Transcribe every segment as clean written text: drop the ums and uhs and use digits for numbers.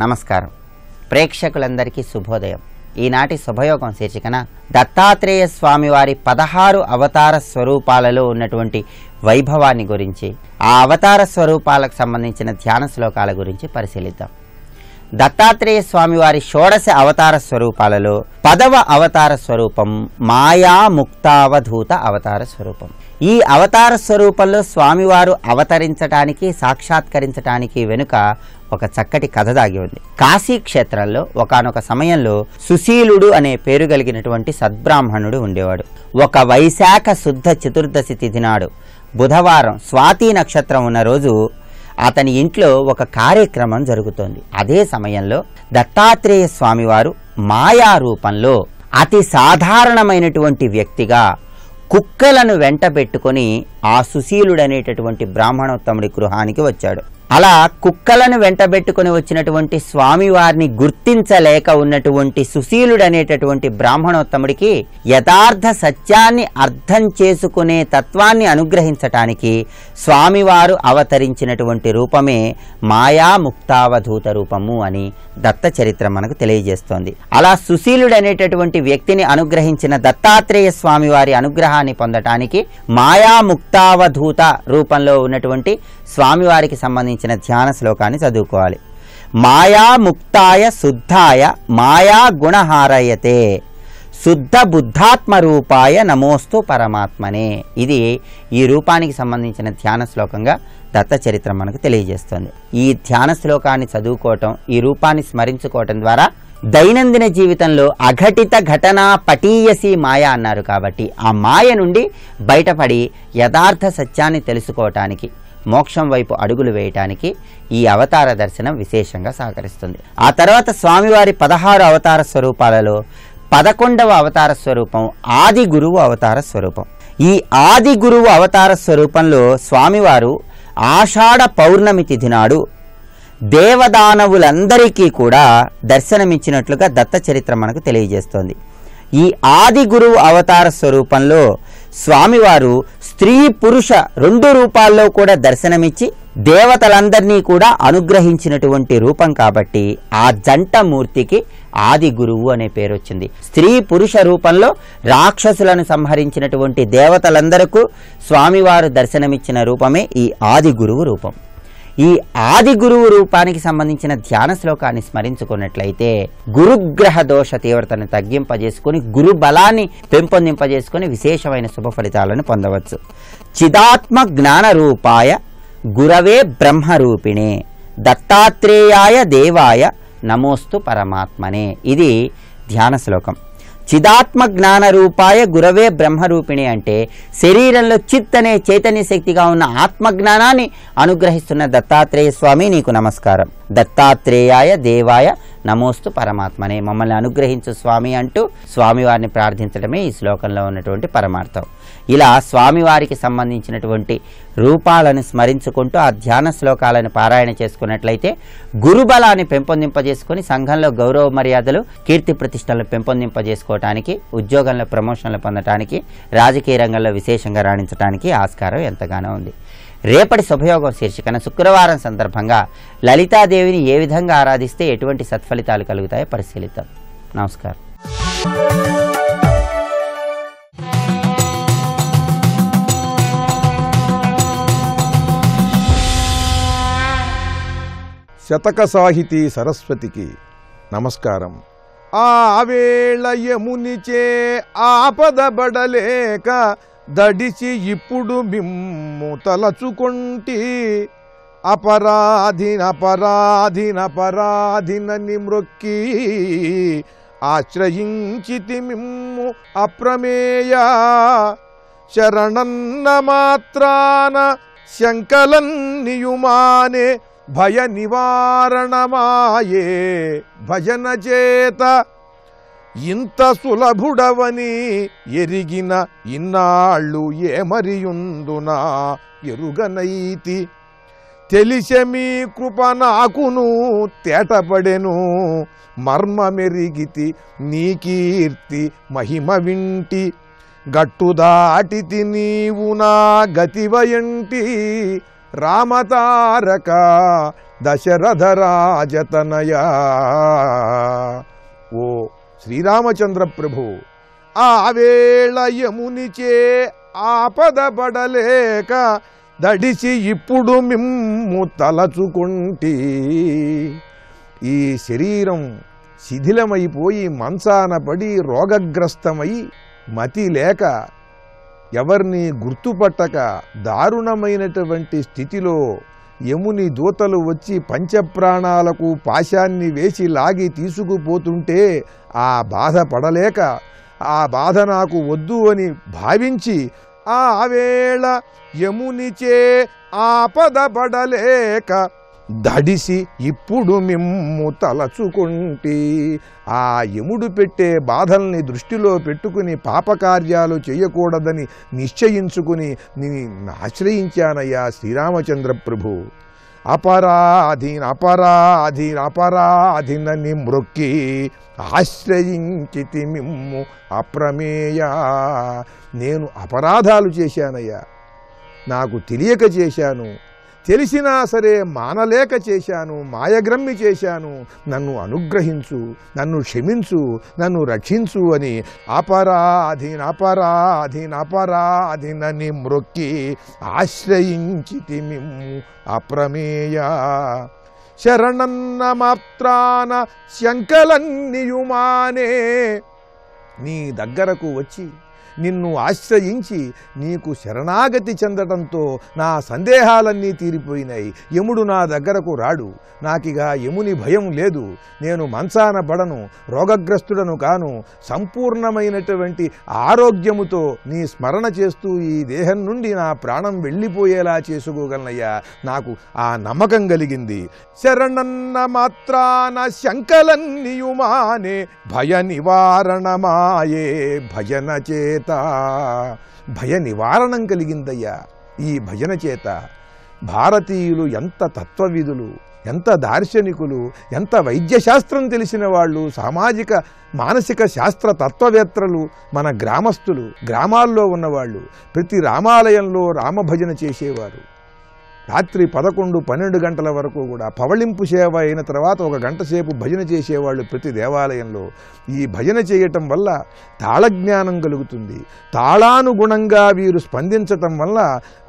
నమస్కారం. ప్రేక్షకులందరికీ శుభోదయం. ఈనాటి శుభయోగం శీర్షికన దత్తాత్రేయ స్వామివారి 16 అవతార స్వరూపాలలో ఉన్నటువంటి వైభవాన్ని గురించి, ఆ అవతార స్వరూపాలకు సంబంధించిన ధ్యాన శ్లోకాల గురించి పరిశీలిద్దాం. దత్తాత్రేయ స్వామివారి 16 అవతార స్వరూపాలలో 10వ అవతార స్వరూపం మాయా ముక్తావధూత అవతార స్వరూపం. ఈ అవతార స్వరూపంలో స్వామివారు అవతరించటానికి, సాక్షాత్కరించటానికి వెనుక ఒక చక్కటి కథ దాగి ఉంది. కాశీ క్షేత్రంలో ఒకానొక సమయంలో సుశీలుడు అనే పేరు కలిగినటువంటి సద్బ్రాహ్మణుడు ఉండేవాడు. ఒక వైశాఖ శుద్ధ చతుర్దశి తిథి నాడు బుధవారం స్వాతి నక్షత్రం ఉన్న రోజు అతని ఇంట్లో ఒక కార్యక్రమం జరుగుతోంది. అదే సమయంలో దత్తాత్రేయ స్వామివారు మాయా రూపంలో అతి సాధారణమైనటువంటి వ్యక్తిగా కుక్కలను వెంట పెట్టుకొని ఆ సుశీలుడనేటటువంటి బ్రాహ్మణోత్తముడి గృహానికి వచ్చాడు. అలా కుక్కలను వెంటబెట్టుకుని వచ్చినటువంటి స్వామివారిని గుర్తించలేక ఉన్నటువంటి సుశీలుడనేటటువంటి బ్రాహ్మణోత్తముడికి యథార్థ సత్యాన్ని అర్థం చేసుకునే తత్వాన్ని అనుగ్రహించటానికి స్వామివారు అవతరించినటువంటి రూపమే మాయా ముక్తావధూత రూపము అని దత్త చరిత్ర మనకు తెలియజేస్తోంది. అలా సుశీలుడనేటటువంటి వ్యక్తిని అనుగ్రహించిన దత్తాత్రేయ స్వామివారి అనుగ్రహాన్ని పొందటానికి మాయా ముక్తావధూత రూపంలో ఉన్నటువంటి స్వామివారికి సంబంధించిన ధ్యాన శ్లోకాన్ని చదువుకోవాలి. మాయా ముక్తాయ శుద్ధాయ మాయా గుణహారయతే శుద్ధ బుద్ధాత్మ రూపాయ నమోస్తు పరమాత్మనే. ఇది ఈ రూపానికి సంబంధించిన ధ్యాన శ్లోకంగా దత్త చరిత్ర మనకు తెలియజేస్తుంది. ఈ ధ్యాన శ్లోకాన్ని చదువుకోవటం, ఈ రూపాన్ని స్మరించుకోవటం ద్వారా దైనందిన జీవితంలో అఘటిత ఘటన పటీయసి మాయ అన్నారు కాబట్టి ఆ మాయ నుండి బయటపడి యథార్థ సత్యాన్ని తెలుసుకోవటానికి, మోక్షం వైపు అడుగులు వేయటానికి ఈ అవతార దర్శనం విశేషంగా సహకరిస్తుంది. ఆ తర్వాత స్వామివారి 16 అవతార స్వరూపాలలో 11వ అవతార స్వరూపం ఆది గురువు అవతార స్వరూపం. ఈ ఆది గురువు అవతార స్వరూపంలో స్వామివారు ఆషాఢ పౌర్ణమి తిథి నాడు దేవదానవులందరికీ కూడా దర్శనమిచ్చినట్లుగా దత్త చరిత్ర మనకు తెలియజేస్తోంది. ఈ ఆది గురువు అవతార స్వరూపంలో స్వామివారు స్త్రీ పురుష 2 రూపాల్లో కూడా దర్శనమిచ్చి దేవతలందరినీ కూడా అనుగ్రహించినటువంటి రూపం కాబట్టి ఆ జంట మూర్తికి ఆది గురువు అనే పేరు వచ్చింది. స్త్రీ పురుష రూపంలో రాక్షసులను సంహరించినటువంటి దేవతలందరకు స్వామివారు దర్శనమిచ్చిన రూపమే ఈ ఆది గురువు రూపం. ఈ ఆది గురువు రూపానికి సంబంధించిన ధ్యాన శ్లోకాన్ని స్మరించుకున్నట్లయితే గురుగ్రహ దోష తీవ్రతను తగ్గింపజేసుకుని, గురు బలాన్ని పెంపొందింపజేసుకుని విశేషమైన శుభ ఫలితాలను పొందవచ్చు. చిదాత్మ జ్ఞాన రూపాయ గురవే బ్రహ్మరూపిణే దత్తాత్రేయాయ దేవాయ నమోస్తు పరమాత్మనే. ఇది ధ్యాన శ్లోకం. చిదాత్మ జ్ఞాన రూపాయ గురవే బ్రహ్మరూపిణి అంటే శరీరంలో చిత్ అనే చైతన్య శక్తిగా ఉన్న ఆత్మజ్ఞానాన్ని అనుగ్రహిస్తున్న దత్తాత్రేయ స్వామి నీకు నమస్కారం. దత్తాత్రేయాయ దేవాయ నమోస్తు పరమాత్మనే, మమ్మల్ని అనుగ్రహించు స్వామి అంటూ స్వామివారిని ప్రార్థించడమే ఈ శ్లోకంలో ఉన్నటువంటి పరమార్థం. ఇలా స్వామివారికి సంబంధించినటువంటి రూపాలను స్మరించుకుంటూ ఆ ధ్యాన శ్లోకాలను పారాయణ చేసుకున్నట్లయితే గురుబలాన్ని పెంపొందింపజేసుకొని సంఘంలో గౌరవ మర్యాదలు, కీర్తి ప్రతిష్టలను పెంపొందింపజేసుకోవటానికి, ఉద్యోగంలో ప్రమోషన్లు పొందటానికి, రాజకీయ రంగంలో విశేషంగా రాణించడానికి ఆస్కారం ఎంతగానో ఉంది. రేపటి శుభయోగం శీర్షికన శుక్రవారం సందర్భంగా లలితాదేవిని ఏ విధంగా ఆరాధిస్తే ఎటువంటి సత్ఫలితాలు కలుగుతాయో పరిశీలిద్దాం. నమస్కారం. శతక సాహితీ సరస్వతికి నమస్కారం. ఆ వేళ యమునిచే ఆపదబడలేక దడిచి ఇప్పుడు మిమ్ము తలచుకొంటి అపరాధినని మ్రొక్కి ఆశ్రయించితి మిమ్ము అప్రమేయ శరణన్న మాత్రాన శంకలన్నియుమానే భయ నివారణమాయే భజన చేత ఇంత సులభుడవని ఎరిగిన ఇన్నాళ్ళు ఏమరియుందునా ఎరుగనైతి తెలిసే మీ కృప నాకును తేటపడెను మర్మమెరిగితి నీ కీర్తి మహిమ వింటి గట్టు దాటితి నీవు నా గతివయంటి రామతారక దశరథ రాజతనయ. ఓ శ్రీరామచంద్ర ప్రభు, ఆ వేళ యమునిచే ఆపదపడలేక దడిసి ఇప్పుడు మిమ్ము తలచుకుంటి. ఈ శరీరం శిథిలమైపోయి మంచాన పడి రోగగ్రస్తమై మతి లేక ఎవరిని గుర్తుపట్టక దారుణమైనటువంటి స్థితిలో యముని దూతలు వచ్చి పంచప్రాణాలకు పాశాన్ని వేసి లాగి తీసుకుపోతుంటే ఆ బాధ పడలేక ఆ బాధ నాకు వద్దు అని భావించి ఆ వేళ యమునిచే ఆపదపడలేక దడిసి ఇప్పుడు మిమ్ము తలచుకుంటి. ఆ యముడు పెట్టే బాధల్ని దృష్టిలో పెట్టుకుని పాపకార్యాలు చేయకూడదని నిశ్చయించుకుని నేను ఆశ్రయించానయ్యా శ్రీరామచంద్ర ప్రభు. అపరాధినని మ్రొక్కి ఆశ్రయించితి మిమ్ము అప్రమేయ. నేను అపరాధాలు చేశానయ్యా, నాకు తెలియక చేశాను, తెలిసినా సరే మానలేక చేశాను, మాయగ్రమ్మి చేశాను, నన్ను అనుగ్రహించు, నన్ను క్షమించు, నన్ను రక్షించు అని అపరాధినని మ్రొక్కి ఆశ్రయించితి మిమ్ము అప్రమేయ. శరణన్న మాత్రాన శంకలన్నియుమానే. నీ దగ్గరకు వచ్చి నిన్ను ఆశ్రయించి నీకు శరణాగతి చెందటంతో నా సందేహాలన్నీ తీరిపోయినాయి. యముడు నా దగ్గరకు రాడు, నాకిగా యముని భయం లేదు, నేను మంచాన పడను, రోగగ్రస్తుడను కాను, సంపూర్ణమైనటువంటి ఆరోగ్యముతో నీ స్మరణ చేస్తూ ఈ దేహం నుండి నా ప్రాణం వెళ్ళిపోయేలా చేసుకోగలనయ్యా. నాకు ఆ నమ్మకం కలిగింది. శరణన్న మాత్రాన శంకలన్నియుమానే భయ నివారణమాయే భజన చేత. భయ నివారణం కలిగిందయ్యా ఈ భజన చేత. భారతీయులు ఎంత తత్వవిధులు, ఎంత దార్శనికులు, ఎంత వైద్యశాస్త్రం తెలిసిన వాళ్ళు, సామాజిక మానసిక శాస్త్ర తత్వవేత్తలు మన గ్రామస్తులు, గ్రామాల్లో ఉన్నవాళ్ళు ప్రతి రామాలయంలో రామభజన చేసేవారు. రాత్రి 11-12 గంటల వరకు కూడా పవళింపు సేవ అయిన తర్వాత 1 గంట సేపు భజన చేసేవాళ్ళు ప్రతి దేవాలయంలో. ఈ భజన చేయటం వల్ల తాళజ్ఞానం కలుగుతుంది. తాళానుగుణంగా వీరు స్పందించటం వల్ల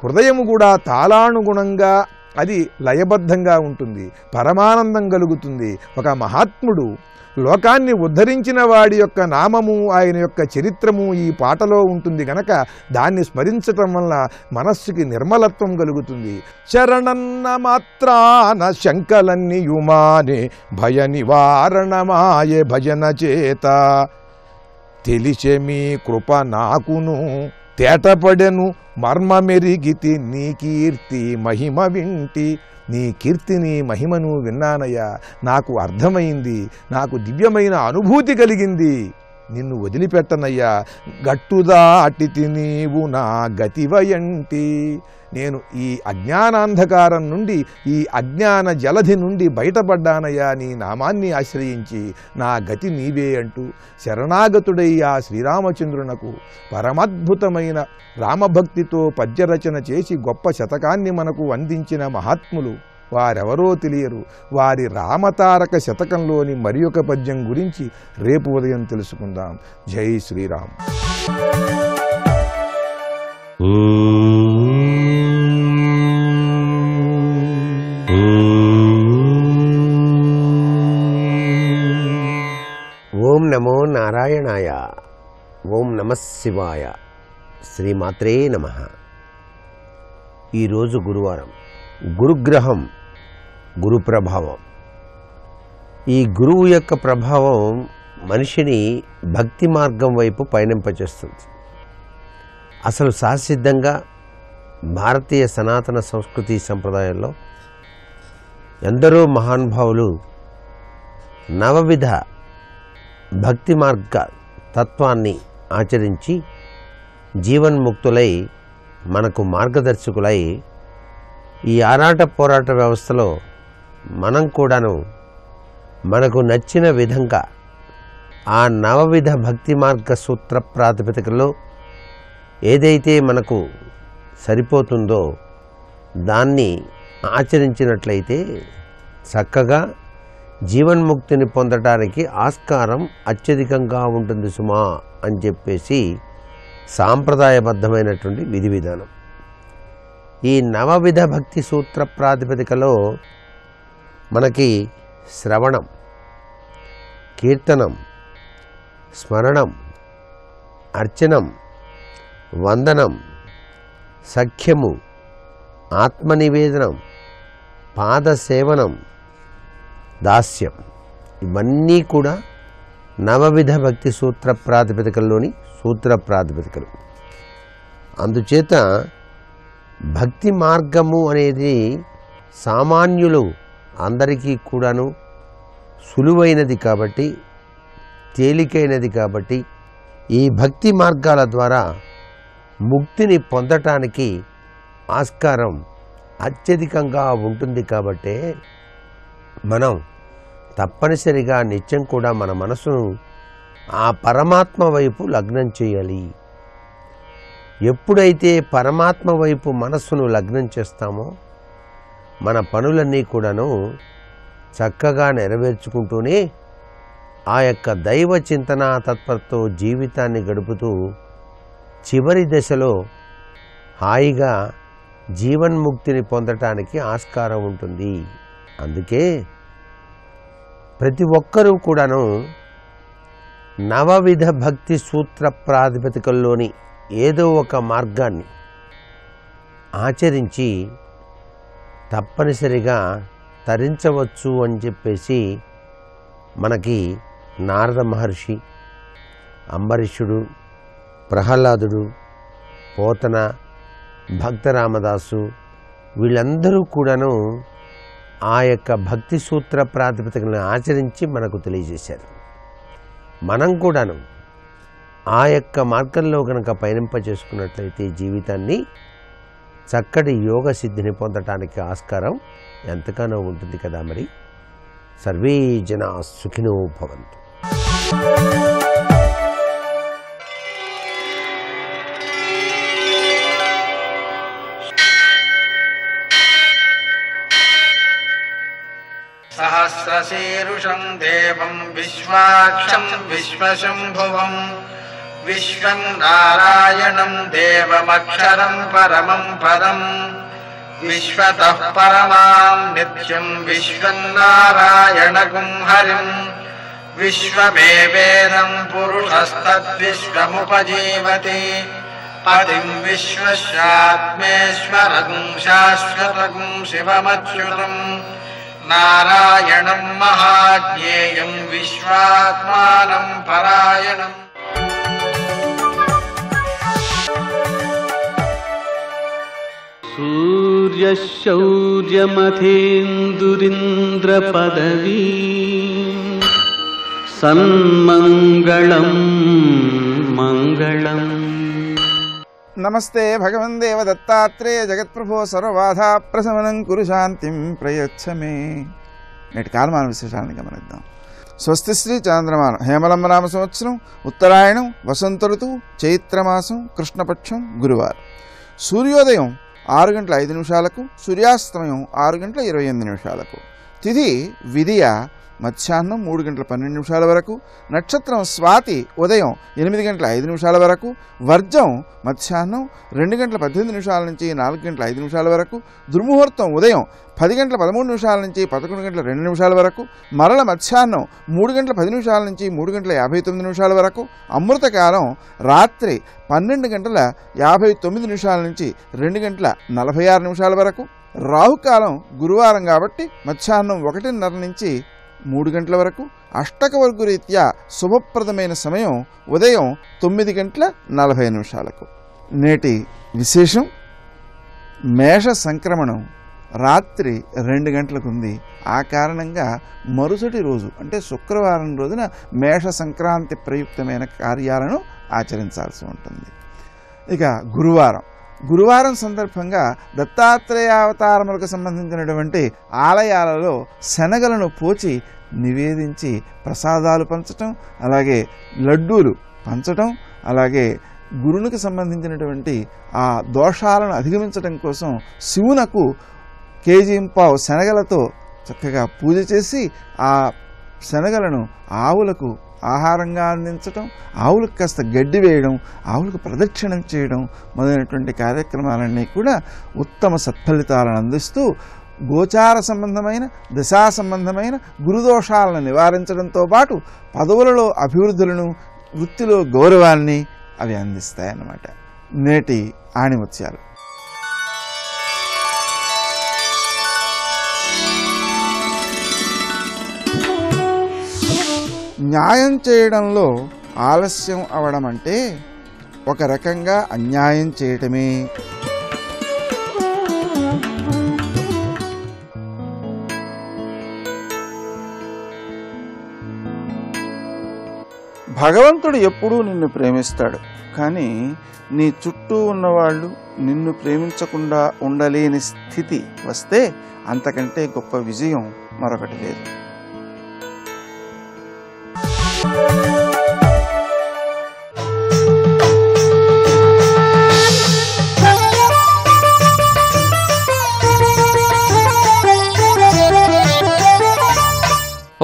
హృదయము కూడా తాళానుగుణంగా అది లయబద్ధంగా ఉంటుంది, పరమానందం కలుగుతుంది. ఒక మహాత్ముడు లోకాన్ని ఉద్ధరించిన వాడి యొక్క నామము, ఆయన యొక్క చరిత్రము ఈ పాటలో ఉంటుంది గనక దాన్ని స్మరించటం వల్ల మనస్సుకి నిర్మలత్వం కలుగుతుంది. శరణన్న మాత్రాన శంకలన్నియుమానే భయ నివారణమాయే భజన చేత. తెలిసే మీ కృప నాకును తేటపడెను మర్మమెరిగితి నీ కీర్తి మహిమ వింటి. నీ కీర్తిని మహిమను విన్నానయ్యా, నాకు అర్థమైంది, నాకు దివ్యమైన అనుభూతి కలిగింది. నిన్ను వదిలిపెట్టనయ్యా. గట్టుదాటితి నీవు నా గతివయంటి. నేను ఈ అజ్ఞానాంధకారం నుండి, ఈ అజ్ఞాన జలధి నుండి బయటపడ్డానయ్యా నీ నామాన్ని ఆశ్రయించి. నా గతి నీవే అంటూ శరణాగతుడయ్యా శ్రీరామచంద్రునకు పరమద్భుతమైన రామభక్తితో పద్యరచన చేసి గొప్ప శతకాన్ని మనకు అందించిన మహాత్ములు వారెవరో తెలియరు. వారి రామతారక శతకంలోని మరి ఒక పద్యం గురించి రేపు ఉదయం తెలుసుకుందాం. జై శ్రీరామ్. ఓం నమో నారాయణాయ. ఓం నమః శివాయ. శ్రీమాత్రే నమః. ఈరోజు గురువారం. గురుగ్రహం, గురు ప్రభావం. ఈ గురువు యొక్క ప్రభావం మనిషిని భక్తి మార్గం వైపు పయనింపచేస్తుంది. అసలు సహసిద్ధంగా భారతీయ సనాతన సంస్కృతి సంప్రదాయంలో ఎందరో మహానుభావులు నవవిధ భక్తి మార్గ తత్వాన్ని ఆచరించి జీవన్ముక్తులై మనకు మార్గదర్శకులై ఈ ఆరాట పోరాట వ్యవస్థలో మనం కూడాను మనకు నచ్చిన విధంగా ఆ నవవిధ భక్తి మార్గ సూత్ర ప్రాతిపదికలో ఏదైతే మనకు సరిపోతుందో దాన్ని ఆచరించినట్లయితే చక్కగా జీవన్ముక్తిని పొందడానికి ఆస్కారం అత్యధికంగా ఉంటుంది సుమా అని చెప్పేసి సాంప్రదాయబద్ధమైనటువంటి విధి విధానం. ఈ నవవిధ భక్తి సూత్ర ప్రాతిపదికలో మనకి శ్రవణం, కీర్తనం, స్మరణం, అర్చనం, వందనం, సఖ్యము, ఆత్మనివేదనం, పాదసేవనం, దాస్యం ఇవన్నీ కూడా నవవిధ భక్తి సూత్ర ప్రాతిపదికల్లోని సూత్ర ప్రాతిపదికలు. అందుచేత భక్తి మార్గము అనేది సామాన్యులు అందరికీ కూడాను సులువైనది కాబట్టి, తేలికైనది కాబట్టి ఈ భక్తి మార్గాల ద్వారా ముక్తిని పొందటానికి ఆస్కారం అత్యధికంగా ఉంటుంది. కాబట్టే మనం తప్పనిసరిగా నిత్యం కూడా మన మనసును ఆ పరమాత్మ వైపు లగ్నం చేయాలి. ఎప్పుడైతే పరమాత్మ వైపు మనస్సును లగ్నం చేస్తామో మన పనులన్నీ కూడాను చక్కగా నెరవేర్చుకుంటూనే ఆ యొక్క దైవ చింతన తత్పరతో జీవితాన్ని గడుపుతూ చివరి దశలో హాయిగా జీవన్ముక్తిని పొందటానికి ఆస్కారం ఉంటుంది. అందుకే ప్రతి ఒక్కరూ కూడాను నవవిధ భక్తి సూత్ర ప్రాతిపదికల్లోని ఏదో ఒక మార్గాన్ని ఆచరించి తప్పనిసరిగా తరించవచ్చు అని చెప్పేసి మనకి నారద మహర్షి, అంబరీషుడు, ప్రహ్లాదుడు, పోతన, భక్త రామదాసు వీళ్ళందరూ కూడాను ఆ యొక్క భక్తి సూత్ర ప్రాతిపదికలను ఆచరించి మనకు తెలియజేశారు. మనం కూడాను ఆ యొక్క మార్గంలో కనుక పయనింపజేసుకున్నట్లయితే జీవితాన్ని చక్కటి యోగ సిద్ధిని పొందటానికి ఆస్కారం ఎంతగానో ఉంటుంది కదా. మరి సర్వే జనా సుఖినో భవంతు. సహస్రశీరుషం దేవం విశ్వాక్షం విశ్వశంభువం విశ్వం నారాయణం దేవమక్షరం పరమం పదం విశ్వతః పరమాం నిత్యం విశ్వం నారాయణగుం హరిం విశ్వమేవేదం పురుషస్తద్విశ్వముపజీవతి పతిం విశ్వస్యాత్మేశ్వరం శాశ్వతం శివమచ్యుతం నారాయణం మహాజ్ఞేయం విశ్వాత్మానం పరాయణం. సూర్యశౌర్యమథేందురింద్రపదవీ సన్మంగళం మంగళం. నమస్తే భగవన్ దేవ దత్తాత్రేయ జగత్ప్రభో సర్వబాధా ప్రశమనం కురు శాంతిం ప్రయచ్చ మే. నేటి కాలమాన విశేషాలను గమనిద్దాం. స్వస్తి శ్రీ చాంద్రమానం హేమలంబ నామ సంవత్సరం ఉత్తరాయణం వసంత ఋతువు చైత్రమాసం కృష్ణపక్షం గురువారం. సూర్యోదయం 6:05 సూర్యాస్తమయం 6:28 తిథి విధియ మధ్యాహ్నం 3:12 వరకు, నక్షత్రం స్వాతి ఉదయం 8:05 వరకు, వర్జం మధ్యాహ్నం 2:18 నుంచి 4:05 వరకు, దుర్ముహూర్తం ఉదయం 10:13 నుంచి 11:02 వరకు, మరల మధ్యాహ్నం 3:10 నుంచి 3:59 వరకు, అమృతకాలం రాత్రి 12:59 నుంచి 2:46 వరకు, రాహుకాలం గురువారం కాబట్టి మధ్యాహ్నం 1:30 నుంచి 3 గంటల వరకు, అష్టకవర్గు రీత్యా శుభప్రదమైన సమయం ఉదయం 9:40. నేటి విశేషం మేష సంక్రమణం రాత్రి 2 గంటలకు ఉంది. ఆ కారణంగా మరుసటి రోజు అంటే శుక్రవారం రోజున మేష సంక్రాంతి ప్రయుక్తమైన కార్యాలను ఆచరించాల్సి ఉంటుంది. ఇక గురువారం గురువారం సందర్భంగా దత్తాత్రేయ అవతారములకు సంబంధించినటువంటి ఆలయాలలో శనగలను పోచి నివేదించి ప్రసాదాలు పంచటం, అలాగే లడ్డూలు పంచటం, అలాగే గురునికి సంబంధించినటువంటి ఆ దోషాలను అధిగమించడం కోసం శివునకు కేజీంపావు శనగలతో చక్కగా పూజ చేసి ఆ శనగలను ఆవులకు ఆహారంగా అందించటం, ఆవులకు కాస్త గడ్డి వేయడం, ఆవులకు ప్రదక్షిణం చేయడం మొదలైనటువంటి కార్యక్రమాలన్నీ కూడా ఉత్తమ సత్ఫలితాలను అందిస్తూ గోచార సంబంధమైన దశా సంబంధమైన గురుదోషాలను నివారించడంతో పాటు పదవులలో అభివృద్ధులను, వృత్తిలో గౌరవాన్ని అవి అందిస్తాయన్నమాట. నేటి ఆణిముత్యాలు. న్యాయం చేయడంలో ఆలస్యం అవడం అంటే ఒక రకంగా అన్యాయం చేయటమే. భగవంతుడు ఎప్పుడూ నిన్ను ప్రేమిస్తాడు, కానీ నీ చుట్టూ ఉన్నవాళ్ళు నిన్ను ప్రేమించకుండా ఉండలేని స్థితి వస్తే అంతకంటే గొప్ప విజయం మరొకటి లేదు.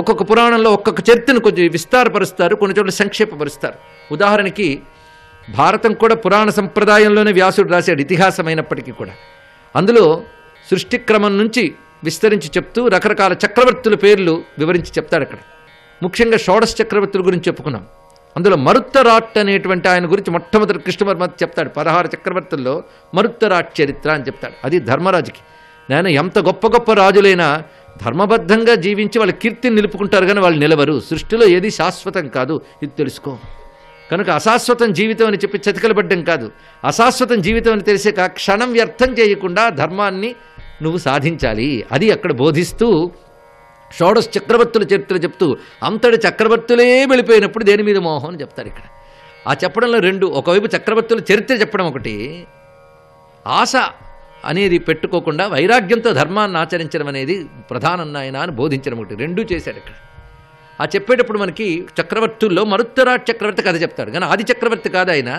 ఒక్కొక్క పురాణంలో ఒక్కొక్క చరిత్రను కొంచెం విస్తారపరుస్తారు, కొన్ని చోట్ల సంక్షేపపరుస్తారు. ఉదాహరణకి భారతం కూడా పురాణ సంప్రదాయంలోనే వ్యాసుడు రాశాడు, ఇతిహాసమైనప్పటికీ కూడా. అందులో సృష్టి క్రమం నుంచి విస్తరించి చెప్తూ రకరకాల చక్రవర్తుల పేర్లు వివరించి చెప్తాడు. అక్కడ ముఖ్యంగా షోడశ చక్రవర్తుల గురించి చెప్పుకున్నాం. అందులో మరుత్తరాట్ అనేటువంటి ఆయన గురించి మొట్టమొదటి కృష్ణవర్మ చెప్తాడు. 16 చక్రవర్తుల్లో మరుత్తరాట్ చరిత్ర అని చెప్తాడు. అది ధర్మరాజుకి. నేను ఎంత గొప్ప గొప్ప రాజులైనా ధర్మబద్ధంగా జీవించి వాళ్ళ కీర్తిని నిలుపుకుంటారు, కానీ వాళ్ళు నిలవరు. సృష్టిలో ఏది శాశ్వతం కాదు, ఇది తెలుసుకో. కనుక అశాశ్వతం జీవితం అని చెప్పి చతికలబడ్డం కాదు, అశాశ్వతం జీవితం అని తెలిసాక క్షణం వ్యర్థం చేయకుండా ధర్మాన్ని నువ్వు సాధించాలి. అది అక్కడ బోధిస్తూ షోడశ చక్రవర్తుల చరిత్ర చెప్తూ అంతటి చక్రవర్తులే వెళ్ళిపోయినప్పుడు దేని మీద మోహం అని చెప్తారు ఇక్కడ. ఆ చెప్పడంలో రెండు, ఒకవైపు చక్రవర్తుల చరిత్ర చెప్పడం ఒకటి, ఆశ అనేది పెట్టుకోకుండా వైరాగ్యంతో ధర్మాన్ని ఆచరించడం అనేది ప్రధానం ఆయన అని బోధించడం ఒకటి, రెండూ చేశాడు ఇక్కడ. ఆ చెప్పేటప్పుడు మనకి చక్రవర్తుల్లో మరుత్తరాట్ చక్రవర్తి కథ చెప్తాడు, కానీ ఆది చక్రవర్తి కాదు ఆయన.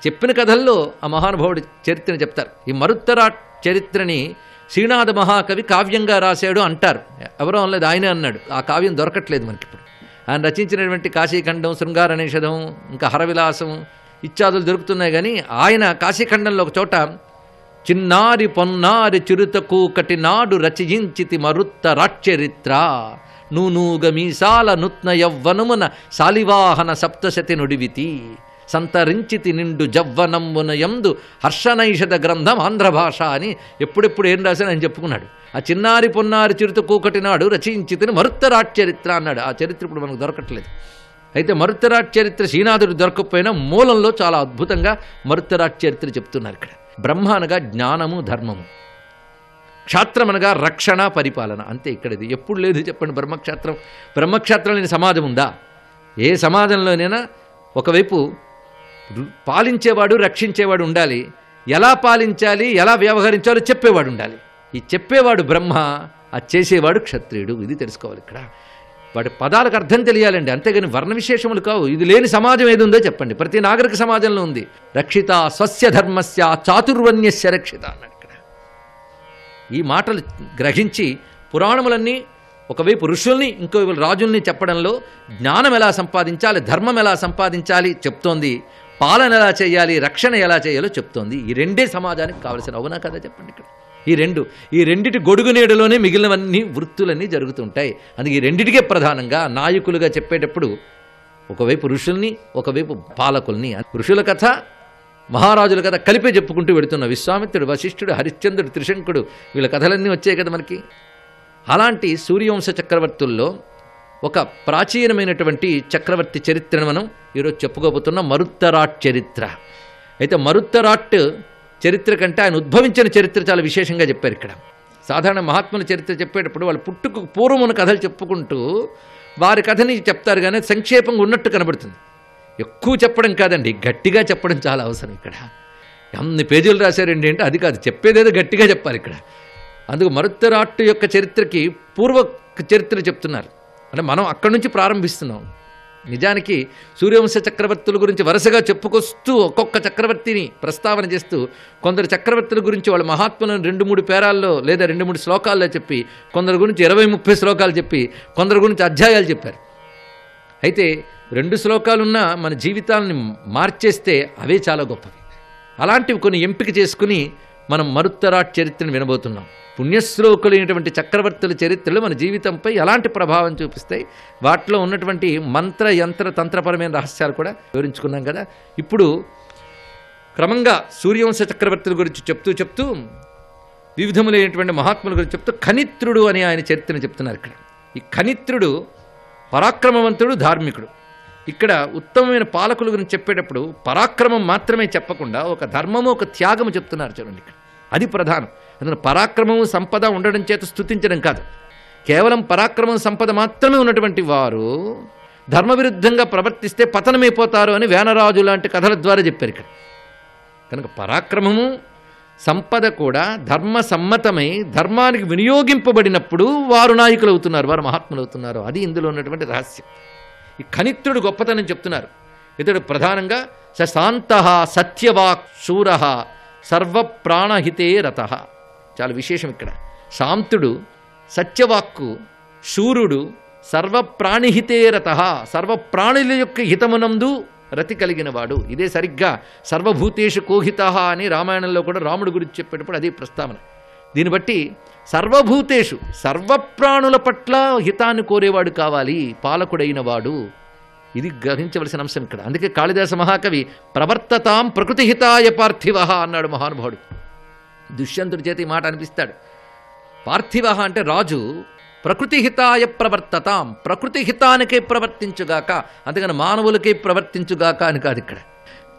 చెప్పిన కథల్లో ఆ మహానుభావుడి చరిత్రని చెప్తారు. ఈ మరుత్తరాట్ చరిత్రని శ్రీనాథ మహాకవి కావ్యంగా రాశాడు అంటారు. ఎవరో అనలేదు, ఆయనే అన్నాడు. ఆ కావ్యం దొరకట్లేదు మనకి ఇప్పుడు. ఆయన రచించినటువంటి కాశీఖండం, శృంగారనిషధం, ఇంకా హరవిలాసం ఇత్యాదులు దొరుకుతున్నాయి, కానీ ఆయన కాశీఖండంలో ఒక చోట చిన్నారి పొన్నారి చిరుతకు కటినాడు రచయించితి మరుత్తరాట్చరిత్ర నూనూగ మీసాల నూత్న యవ్వనమున శాలివాహన సప్తశతి నుడివితి సంతరించితి నిండు జవ్వనమ్మున యందు హర్షనైషధ గ్రంథం ఆంధ్ర భాష అని ఎప్పుడెప్పుడు ఏం రాశాను అని చెప్పుకున్నాడు. ఆ చిన్నారి పొన్నారి చిరుత కూకటినాడు రచించితిని మరుత్తరాట్ చరిత్ర అన్నాడు. ఆ చరిత్ర ఇప్పుడు మనకు దొరకట్లేదు. అయితే మరుత్తరాట్ చరిత్ర శ్రీనాథుడు దొరకకపోయినా మూలంలో చాలా అద్భుతంగా మరుత్తరాట్ చరిత్ర చెప్తున్నారు ఇక్కడ. బ్రహ్మ అనగా జ్ఞానము ధర్మము, క్షాత్రం అనగా రక్షణ పరిపాలన, అంతే. ఇక్కడది ఎప్పుడు లేదు చెప్పండి బ్రహ్మక్షాత్రం. బ్రహ్మక్షాత్రం లేని సమాజం ఉందా? ఏ సమాజంలోనైనా ఒకవైపు పాలించేవాడు రక్షించేవాడు ఉండాలి, ఎలా పాలించాలి ఎలా వ్యవహరించాలో చెప్పేవాడు ఉండాలి. ఈ చెప్పేవాడు బ్రహ్మ, అది చేసేవాడు క్షత్రియుడు. ఇది తెలుసుకోవాలి ఇక్కడ. వాటి పదాలకు అర్థం తెలియాలండి, అంతేగాని వర్ణ విశేషములు కావు. ఇది లేని సమాజం ఏది ఉందో చెప్పండి. ప్రతి నాగరిక సమాజంలో ఉంది. రక్షిత స్వస్య ధర్మస్య చాతుర్వర్ణ్యస్య రక్షిత అన్నాడు ఇక్కడ. ఈ మాటలు గ్రహించి పురాణములన్నీ ఒకవైపు ఋషుల్ని ఇంకోవైపు రాజుల్ని చెప్పడంలో జ్ఞానం ఎలా సంపాదించాలి, ధర్మం ఎలా సంపాదించాలి చెప్తోంది, పాలన ఎలా చేయాలి, రక్షణ ఎలా చేయాలో చెప్తోంది. ఈ రెండే సమాజానికి కావలసిన, అవునా కదా చెప్పండి ఇక్కడ. ఈ రెండిటి గొడుగు నీడలోనే మిగిలినవన్నీ వృత్తులన్నీ జరుగుతుంటాయి. అందుకే ఈ రెండిటికే ప్రధానంగా నాయకులుగా చెప్పేటప్పుడు ఒకవైపు ఋషుల్ని ఒకవైపు పాలకుల్ని, ఋషుల కథ మహారాజుల కథ కలిపే చెప్పుకుంటూ వెడుతున్న విశ్వామిత్రుడు, వశిష్ఠుడు, హరిశ్చంద్రుడు, త్రిశంకుడు, వీళ్ళ కథలన్నీ వచ్చాయి కదా మనకి. అలాంటి సూర్యవంశ చక్రవర్తుల్లో ఒక ప్రాచీనమైనటువంటి చక్రవర్తి చరిత్రను మనం ఈరోజు చెప్పుకోబోతున్న మరుత్తరాట్ చరిత్ర. అయితే మరుత్తరాట్ చరిత్ర కంటే ఆయన ఉద్భవించిన చరిత్ర చాలా విశేషంగా చెప్పారు ఇక్కడ. సాధారణ మహాత్ముల చరిత్ర చెప్పేటప్పుడు వాళ్ళు పుట్టుకు పూర్వమున కథలు చెప్పుకుంటూ వారి కథని చెప్తారు, కానీ సంక్షేపంగా ఉన్నట్టు కనబడుతుంది. ఎక్కువ చెప్పడం కాదండి, గట్టిగా చెప్పడం చాలా అవసరం ఇక్కడ. అన్ని పేజీలు రాశారండి అంటే అది కాదు, చెప్పేదేదో గట్టిగా చెప్పాలి ఇక్కడ. అందుకు మరుత్తరాట్టు యొక్క చరిత్రకి పూర్వ చరిత్ర చెప్తున్నారు. అంటే మనం అక్కడి నుంచి ప్రారంభిస్తున్నాం. నిజానికి సూర్యవంశ చక్రవర్తుల గురించి వరుసగా చెప్పుకొస్తూ ఒక్కొక్క చక్రవర్తిని ప్రస్తావన చేస్తూ కొందరు చక్రవర్తుల గురించి వాళ్ళ మహాత్ములను 2-3 పేరాల్లో లేదా 2-3 శ్లోకాల్లో చెప్పి, కొందరి గురించి 20-30 శ్లోకాలు చెప్పి, కొందరి గురించి అధ్యాయాలు చెప్పారు. అయితే 2 శ్లోకాలున్నా మన జీవితాలని మార్చేస్తే అవే చాలా గొప్పవి. అలాంటివి కొన్ని ఎంపిక చేసుకుని మనం మరుత్తరాట్ చరిత్రను వినబోతున్నాం. పుణ్యశ్లోకులైనటువంటి చక్రవర్తుల చరిత్రలు మన జీవితంపై ఎలాంటి ప్రభావం చూపిస్తాయి, వాటిలో ఉన్నటువంటి మంత్ర యంత్ర తంత్రపరమైన రహస్యాలు కూడా వివరించుకున్నాం కదా. ఇప్పుడు క్రమంగా సూర్యవంశ చక్రవర్తుల గురించి చెప్తూ వివిధములైనటువంటి మహాత్ముల గురించి చెప్తూ ఖనిత్రుడు అని ఆయన చరిత్రను చెప్తున్నారు. ఇక్కడ ఈ ఖనిత్రుడు పరాక్రమవంతుడు, ధార్మికుడు. ఇక్కడ ఉత్తమమైన పాలకుల గురించి చెప్పేటప్పుడు పరాక్రమం మాత్రమే చెప్పకుండా ఒక ధర్మము, ఒక త్యాగము చెప్తున్నారు. చూడండి, ఇక్కడ అది ప్రధానం. అందులో పరాక్రమము సంపద ఉండడం చేత స్తుతించడం కాదు. కేవలం పరాక్రమం సంపద మాత్రమే ఉన్నటువంటి వారు ధర్మవిరుద్ధంగా ప్రవర్తిస్తే పతనమైపోతారు అని వేనరాజు లాంటి కథల ద్వారా చెప్పారు ఇక్కడ. కనుక పరాక్రమము సంపద కూడా ధర్మ సమ్మతమై ధర్మానికి వినియోగింపబడినప్పుడు వారు నాయకులు అవుతున్నారు, వారు మహాత్ములు అవుతున్నారు. అది ఇందులో ఉన్నటువంటి రహస్యం. ఈ ఖనిత్రుడు గొప్పతనం చెప్తున్నారు. ఇతడు ప్రధానంగా శాంత సత్యవాక్ శూర సర్వప్రాణహితే రత. చాలా విశేషం ఇక్కడ. శాంతుడు, సత్యవాక్కు, శూరుడు, సర్వప్రాణిహితే రత, సర్వప్రాణుల యొక్క హితమునందు రతి కలిగిన వాడు. ఇదే సరిగ్గా సర్వభూతేషు కోహిత అని రామాయణంలో కూడా రాముడు గురించి చెప్పేటప్పుడు అదే ప్రస్తావన. దీన్ని బట్టి సర్వభూతేషు సర్వప్రాణుల పట్ల హితాన్ని కోరేవాడు కావాలి పాలకుడైన వాడు. ఇది గ్రహించవలసిన అంశం ఇక్కడ. అందుకే కాళిదాస మహాకవి ప్రవర్తతాం ప్రకృతి హితాయ పార్థివ అన్నాడు మహానుభావుడు. దుష్యంతుడి చేతి మాట అనిపిస్తాడు. పార్థివ అంటే రాజు, ప్రకృతి హితాయ ప్రవర్తతాం, ప్రకృతి హితానికే ప్రవర్తించుగాక, అంతేగాని మానవులకే ప్రవర్తించుగాక అని కాదు. ఇక్కడ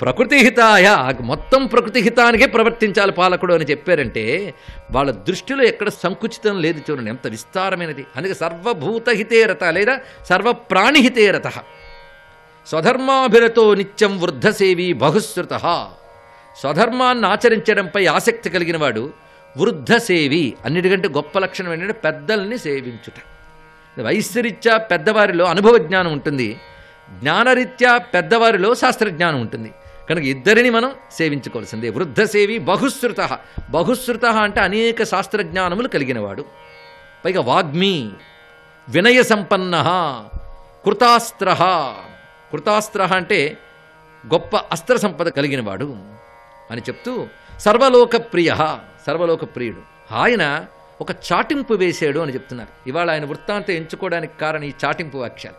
ప్రకృతి హితాయ, మొత్తం ప్రకృతి హితానికే ప్రవర్తించాలి పాలకుడు అని చెప్పారంటే వాళ్ళ దృష్టిలో ఎక్కడ సంకుచితం లేదు. చూడండి ఎంత విస్తారమైనది. అందుకే సర్వభూతహితే రత లేదా సర్వప్రాణిహితే రత. స్వధర్మాభిరతో నిత్యం వృద్ధసేవి బహుశ్రుత. స్వధర్మాన్ని ఆచరించడంపై ఆసక్తి కలిగిన వాడు వృద్ధసేవి. అన్నిటికంటే గొప్ప లక్షణం ఏంటంటే పెద్దల్ని సేవించుట. వయస్సురీత్యా పెద్దవారిలో అనుభవ జ్ఞానం ఉంటుంది, జ్ఞానరీత్యా పెద్దవారిలో శాస్త్రజ్ఞానం ఉంటుంది. కనుక ఇద్దరిని మనం సేవించుకోవాల్సిందే. వృద్ధసేవి బహుశ్రుత. బహుశ్రుత అంటే అనేక శాస్త్రజ్ఞానములు కలిగినవాడు. పైగా వాగ్మీ, వినయ సంపన్న, కృతాస్త్ర. కృతాస్త్ర అంటే గొప్ప అస్త్ర సంపద కలిగినవాడు అని చెప్తూ సర్వలోకప్రియ, సర్వలోకప్రియుడు. ఆయన ఒక చాటింపు వేశాడు అని చెప్తున్నారు. ఇవాళ ఆయన వృత్తాంతం ఎంచుకోవడానికి కారణం ఈ చాటింపు వాక్యాలు.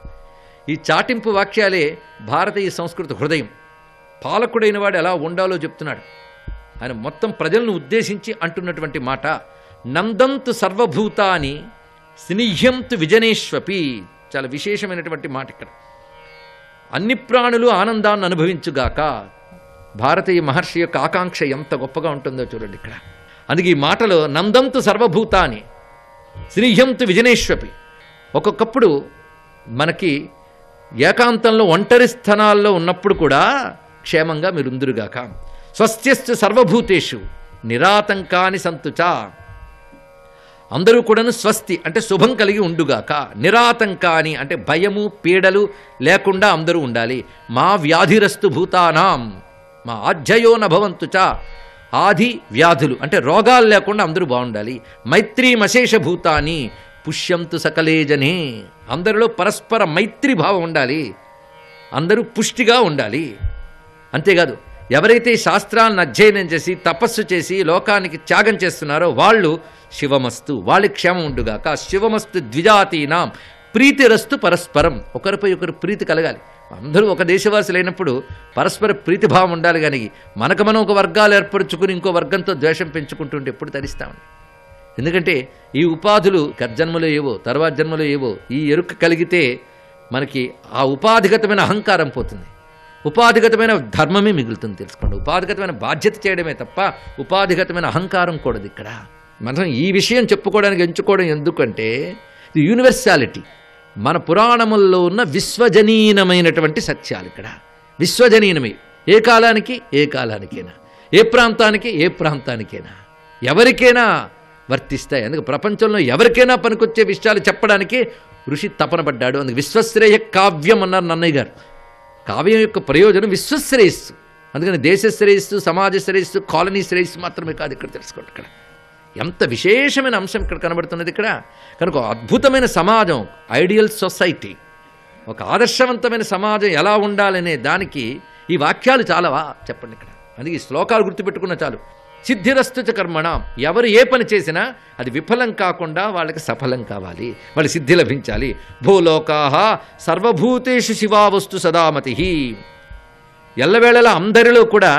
ఈ చాటింపు వాక్యాలే భారతీయ సంస్కృతి హృదయం. పాలకుడైన వాడు ఎలా ఉండాలో చెప్తున్నాడు. ఆయన మొత్తం ప్రజలను ఉద్దేశించి అంటున్నటువంటి మాట, నందంతు సర్వభూతాని స్నిహ్యంతు విజనేష్వపి. చాలా విశేషమైనటువంటి మాట ఇక్కడ. అన్ని ప్రాణులు ఆనందాన్ని అనుభవించుగాక. భారతీయ మహర్షి యొక్క ఆకాంక్ష ఎంత గొప్పగా ఉంటుందో చూడండి ఇక్కడ. అందుకే ఈ మాటలో నందంతు సర్వభూతాని స్నిహ్యంతు విజనేష్వపి. ఒక్కొక్కప్పుడు మనకి ఏకాంతంలో ఒంటరి స్థానాల్లో ఉన్నప్పుడు కూడా క్షేమంగా మీరుందురుగాక. స్వస్త్యస్తు సర్వభూతేషు నిరాతంకాని సంతుచా. అందరూ కూడాను స్వస్తి అంటే శుభం కలిగి ఉండుగాక. నిరాతంకాని అంటే భయము పీడలు లేకుండా అందరూ ఉండాలి. మా వ్యాధిరస్తు భూతానాం మా ఆధ్యయో నభవంతుచా. ఆది వ్యాధులు అంటే రోగాలు లేకుండా అందరూ బాగుండాలి. మైత్రీమశేష భూతాని పుష్యంతు సకలే జనే. అందరిలో పరస్పర మైత్రి భావం ఉండాలి, అందరూ పుష్టిగా ఉండాలి. అంతేకాదు ఎవరైతే శాస్త్రాలను అధ్యయనం చేసి తపస్సు చేసి లోకానికి త్యాగం చేస్తున్నారో వాళ్ళు శివమస్తు, వాళ్ళ క్షేమం ఉండుగాక. శివమస్తు ద్విజాతీనాం ప్రీతిరస్తు పరస్పరం. ఒకరిపై ఒకరు ప్రీతి కలగాలి. అందరూ ఒక దేశవాసులు అయినప్పుడు పరస్పర ప్రీతిభావం ఉండాలి. కానీ మనకు మనం ఒక వర్గాలు ఏర్పరచుకుని ఇంకో వర్గంతో ద్వేషం పెంచుకుంటుంటే ఎప్పుడు తరిస్తామండి. ఎందుకంటే ఈ ఉపాధులు గర్జన్మలో ఏవో తర్వాత జన్మలో ఏవో ఈ ఎరుక కలిగితే మనకి ఆ ఉపాధిగతమైన అహంకారం పోతుంది, ఉపాధిగతమైన ధర్మమే మిగులుతుంది. తెలుసుకోండి, ఉపాధిగతమైన బాధ్యత చేయడమే తప్ప ఉపాధిగతమైన అహంకారం కూడదు. ఇక్కడ మనం ఈ విషయం చెప్పుకోవడానికి ఎంచుకోవడం ఎందుకంటే ఇది యూనివర్సాలిటీ, మన పురాణముల్లో ఉన్న విశ్వజనీనమైనటువంటి సత్యాలు. ఇక్కడ విశ్వజనీనమే, ఏ కాలానికి ఏ కాలానికైనా ఏ ప్రాంతానికైనా ఎవరికైనా వర్తిస్తాయి. అందుకే ప్రపంచంలో ఎవరికైనా పనికొచ్చే విషయాలు చెప్పడానికి ఋషి తపన పడ్డాడు. అందుకే విశ్వశ్రేయ కావ్యం అన్నారు నన్నయ్య గారు. కావ్యం యొక్క ప్రయోజనం విశ్వశ్రేయస్సు. అందుకని దేశ శ్రేయస్సు, సమాజ శ్రేయస్సు, కాలనీ శ్రేయస్సు మాత్రమే కాదు. ఇక్కడ తెలుసుకోండి, ఇక్కడ ఎంత విశేషమైన అంశం ఇక్కడ కనబడుతున్నది. ఇక్కడ కనుక అద్భుతమైన సమాజం, ఐడియల్ సొసైటీ, ఒక ఆదర్శవంతమైన సమాజం ఎలా ఉండాలనే దానికి ఈ వాక్యాలు చాలావా చెప్పండి ఇక్కడ. అందుకే ఈ శ్లోకాలు గుర్తుపెట్టుకున్న చాలు. సిద్ధిరస్తుచ కర్మణం, ఎవరు ఏ పని చేసినా అది విఫలం కాకుండా వాళ్ళకి సఫలం కావాలి, వాళ్ళ సిద్ధి లభించాలి. భూలోకాహ సర్వభూతేషు శివావస్తు సదామతి, ఎల్లవేళలా అందరిలో కూడా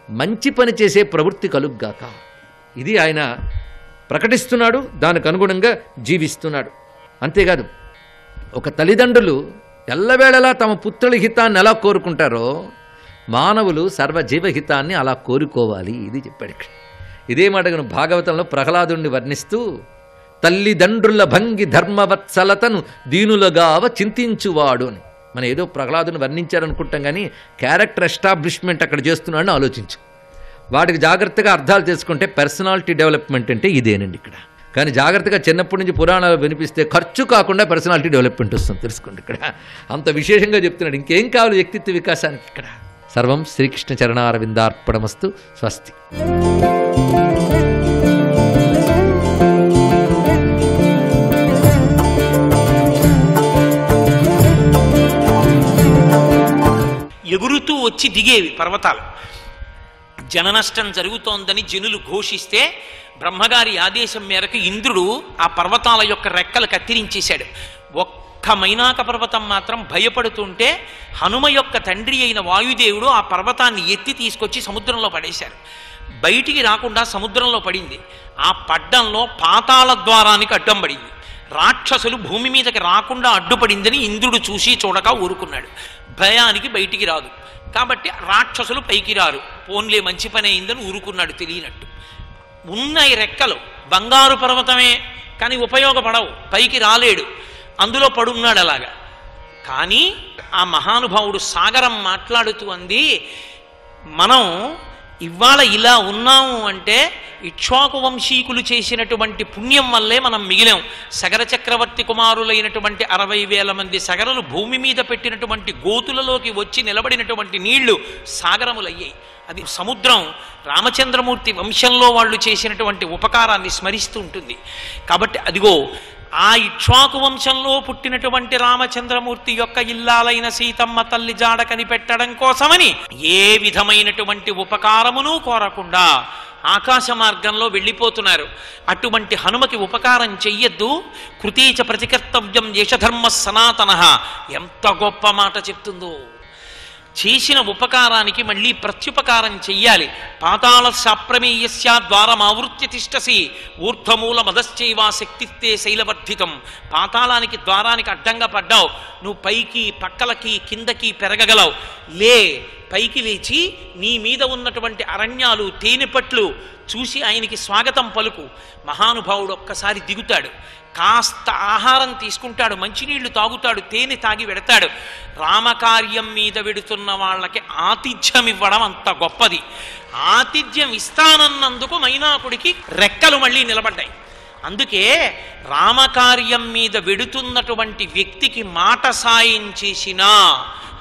మంచి పని చేసే ప్రవృత్తి కలుగ్గాక. ఇది ఆయన ప్రకటిస్తున్నాడు, దానికి అనుగుణంగా జీవిస్తున్నాడు. అంతేకాదు, ఒక తల్లిదండ్రులు ఎల్లవేళలా తమ పుత్రుల హితాన్ని ఎలా కోరుకుంటారో మానవులు సర్వజీవహితాన్ని అలా కోరుకోవాలి. ఇది చెప్పాడు ఇక్కడ. ఇదే మాటను భాగవతంలో ప్రహ్లాదుని వర్ణిస్తూ, తల్లిదండ్రుల భంగి ధర్మవత్సలతను దీనులుగావ చింతించువాడు అని. మనం ఏదో ప్రహ్లాదుని వర్ణించారనుకుంటాం, కానీ క్యారెక్టర్ ఎస్టాబ్లిష్మెంట్ అక్కడ చేస్తున్నాడని ఆలోచించు. వాటికి జాగ్రత్తగా అర్థాలు చేసుకుంటే పర్సనాలిటీ డెవలప్మెంట్ అంటే ఇదేనండి ఇక్కడ. కానీ జాగ్రత్తగా చిన్నప్పటి నుంచి పురాణాలు వినిపిస్తే ఖర్చు కాకుండా పర్సనాలిటీ డెవలప్మెంట్ వస్తుంది. తెలుసుకోండి, ఇక్కడ అంత విశేషంగా చెప్తున్నాడు. ఇంకేం కావాలి వ్యక్తిత్వ వికాసానికి ఇక్కడ. సర్వం శ్రీకృష్ణ చరణారవిందార్పణమస్తు. స్వస్తి. ఎగురుతూ వచ్చి దిగేవి పర్వతాలు. జననష్టం జరుగుతోందని జనులు ఘోషిస్తే బ్రహ్మగారి ఆదేశం మేరకు ఇంద్రుడు ఆ పర్వతాల యొక్క రెక్కలు కత్తిరించేశాడు. ఒక్క మైనాక పర్వతం మాత్రం భయపడుతుంటే హనుమ యొక్క తండ్రి అయిన వాయుదేవుడు ఆ పర్వతాన్ని ఎత్తి తీసుకొచ్చి సముద్రంలో పడేశారు. బయటికి రాకుండా సముద్రంలో పడింది. ఆ పడ్డంలో పాతాళ ద్వారానికి అడ్డం పడింది. రాక్షసులు భూమి మీదకి రాకుండా అడ్డుపడిందని ఇంద్రుడు చూసి చూడక ఊరుకున్నాడు. భయానికి బయటికి రాదు కాబట్టి రాక్షసులు పైకి రారు, పోన్లే మంచి పని అయిందని ఊరుకున్నాడు తెలియనట్టు. ఉన్నాయి రెక్కలు, బంగారు పర్వతమే, కానీ ఉపయోగపడవు, పైకి రాలేడు, అందులో పడున్నాడు అలాగా. కానీ ఆ మహానుభావుడు సాగరం మాట్లాడుతూ అంది, మనం ఇవాళ ఇలా ఉన్నాము అంటే ఇక్ష్వాకు వంశీకులు చేసినటువంటి పుణ్యం వల్లే మనం మిగిలాం. సగర చక్రవర్తి కుమారులైనటువంటి 60,000 మంది సగరలు భూమి మీద పెట్టినటువంటి గోతులలోకి వచ్చి నిలబడినటువంటి నీళ్లు సాగరములయ్యాయి. అది సముద్రం రామచంద్రమూర్తి వంశంలో వాళ్ళు చేసినటువంటి ఉపకారాన్ని స్మరిస్తూ ఉంటుంది. కాబట్టి అదిగో ఆ ఇక్ష్వాకు వంశంలో పుట్టినటువంటి రామచంద్రమూర్తి యొక్క ఇల్లాలైన సీతమ్మ తల్లి జాడ కనిపెట్టడం కోసమని ఏ విధమైనటువంటి ఉపకారమును కోరకుండా ఆకాశ మార్గంలో వెళ్ళిపోతున్నారు. అటువంటి హనుమకి ఉపకారం చెయ్యొద్దు. కృతీచ ప్రతికర్తవ్యం యశధర్మ సనాతన. ఎంత గొప్ప మాట చెప్తుందో. చేసిన ఉపకారానికి మళ్ళీ ప్రత్యుపకారం చెయ్యాలి. పాతాళ శాప్రమేయస్య ద్వారమావృత్య తిష్టసి ఊర్ధ్వమూల మదశ్చైవా శక్తిస్తే శైలవర్ధితం. పాతాళానికి ద్వారానికి అడ్డంగా పడ్డావు, నువ్వు పైకి పక్కలకి కిందకి పెరగగలవు. లే, పైకి లేచి నీ మీద ఉన్నటువంటి అరణ్యాలు తేనెపట్లు చూసి ఆయనకి స్వాగతం పలుకు. మహానుభావుడు ఒక్కసారి దిగుతాడు, కాస్త ఆహారం తీసుకుంటాడు, మంచినీళ్లు తాగుతాడు, తేనె తాగి వెడతాడు. రామకార్యం మీద వెడుతున్న వాళ్ళకి ఆతిథ్యం ఇవ్వడం అంత గొప్పది. ఆతిథ్యం ఇస్తానన్నందుకు మైనాకుడికి రెక్కలు మళ్ళీ నిలబడ్డాయి. అందుకే రామకార్యం మీద వెడుతున్నటువంటి వ్యక్తికి మాట సాయం చేసినా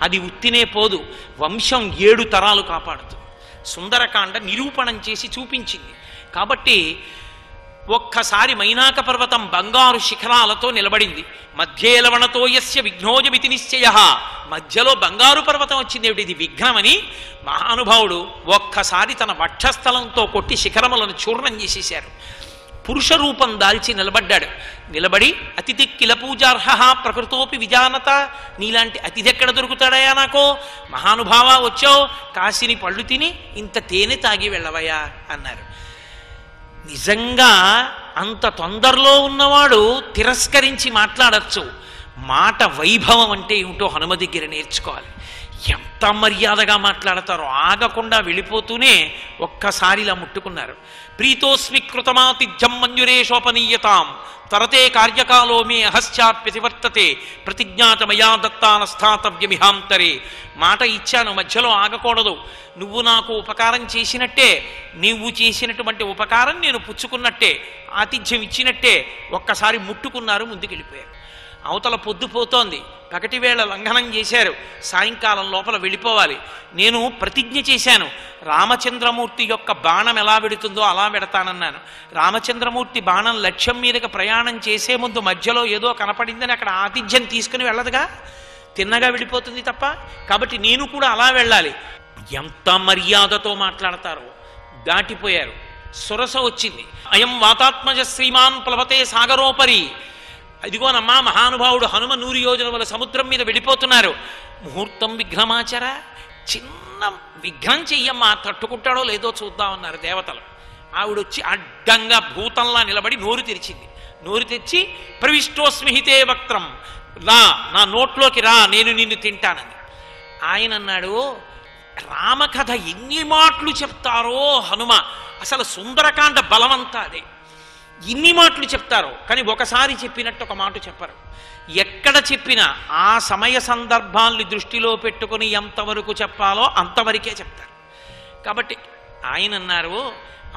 అది ఉత్తినే పోదు, వంశం 7 తరాలు కాపాడుతుంది. సుందరకాండ నిరూపణం చేసి చూపించింది. కాబట్టి ఒక్కసారి మైనాక పర్వతం బంగారు శిఖరాలతో నిలబడింది. మధ్యేలవణతో యస్య విఘ్నోజమితి నిశ్చయ. మధ్యలో బంగారు పర్వతం వచ్చింది, ఏమిటి ఇది విఘ్నమని మహానుభావుడు ఒక్కసారి తన వక్షస్థలంతో కొట్టి శిఖరములను చూర్ణం చేసేశారు. పురుష రూపం దాల్చి నిలబడ్డాడు. నిలబడి అతిథి కిల పూజార్హ ప్రకృతోపి విజానత. నీలాంటి అతిథి ఎక్కడ దొరుకుతాడయా నాకో? మహానుభావ వచ్చావు, కాసిని పళ్ళు తిని ఇంత తేనె తాగి వెళ్ళవయ్యా అన్నారు. నిజంగా అంత తొందరలో ఉన్నవాడు తిరస్కరించి మాట్లాడచ్చు. మాట వైభవం అంటే ఏమిటో హనుమ దగ్గర నేర్చుకోవాలి. ఎంత మర్యాదగా మాట్లాడతారో, ఆగకుండా వెళ్ళిపోతూనే ఒక్కసారి ఇలా ముట్టుకున్నారు. ప్రీతోస్మి కృతమాతిథ్యం మంజురేషోపనీయతాం తరతే కార్యకాలో మే అహశ్చాప్యతివర్తతే ప్రతిజ్ఞాతమయా దత్తాన స్థాతవ్యమిహాంతరే. మాట ఇచ్చాను, మధ్యలో ఆగకూడదు. నువ్వు నాకు ఉపకారం చేసినట్టే, నీవు చేసినటువంటి ఉపకారం నేను పుచ్చుకున్నట్టే, ఆతిథ్యం ఇచ్చినట్టే. ఒక్కసారి ముట్టుకున్నారు, ముందుకెళ్ళిపోయారు. అవతల పొద్దుపోతోంది, పగటి వేళ లంఘనం చేశారు, సాయంకాలం లోపల వెళ్ళిపోవాలి. నేను ప్రతిజ్ఞ చేశాను, రామచంద్రమూర్తి యొక్క బాణం ఎలా వెడుతుందో అలా వెడతానన్నాను. రామచంద్రమూర్తి బాణం లక్ష్యం మీదకి ప్రయాణం చేసే ముందు మధ్యలో ఏదో కనపడిందని అక్కడ ఆతిథ్యం తీసుకుని వెళ్ళదుగా, తిన్నగా వెళ్ళిపోతుంది తప్ప. కాబట్టి నేను కూడా అలా వెళ్ళాలి. ఎంత మర్యాదతో మాట్లాడతారో దాటిపోయారు. సురస వచ్చింది. అయం వాతాత్మజ శ్రీమాన్ ప్లవతే సాగరోపరి. అదిగోనమ్మా మహానుభావుడు హనుమ 100 యోజనముల సముద్రం మీద వెళ్ళిపోతున్నారు. ముహూర్తం విఘ్నమాచర, చిన్న విఘ్నం చెయ్యమ్మా, తట్టుకుంటాడో లేదో చూద్దామన్నారు దేవతలు. ఆవిడొచ్చి అడ్డంగా భూతంలా నిలబడి నోరు తెరిచింది. నోరు తెచ్చి ప్రవిష్టోస్మిహితే వక్త్రం, రా నా నోట్లోకి రా, నేను నిన్ను తింటానంది. ఆయన అన్నాడు, రామకథ ఎన్ని మాటలు చెప్తారో హనుమ, అసలు సుందరకాండ బలమంతా అదే. ఇన్ని మాటలు చెప్తారు కానీ ఒకసారి చెప్పినట్టు ఒక మాట చెప్పరు. ఎక్కడ చెప్పినా ఆ సమయ సందర్భాల్ని దృష్టిలో పెట్టుకుని ఎంతవరకు చెప్పాలో అంతవరకే చెప్తారు. కాబట్టి ఆయన అన్నారు,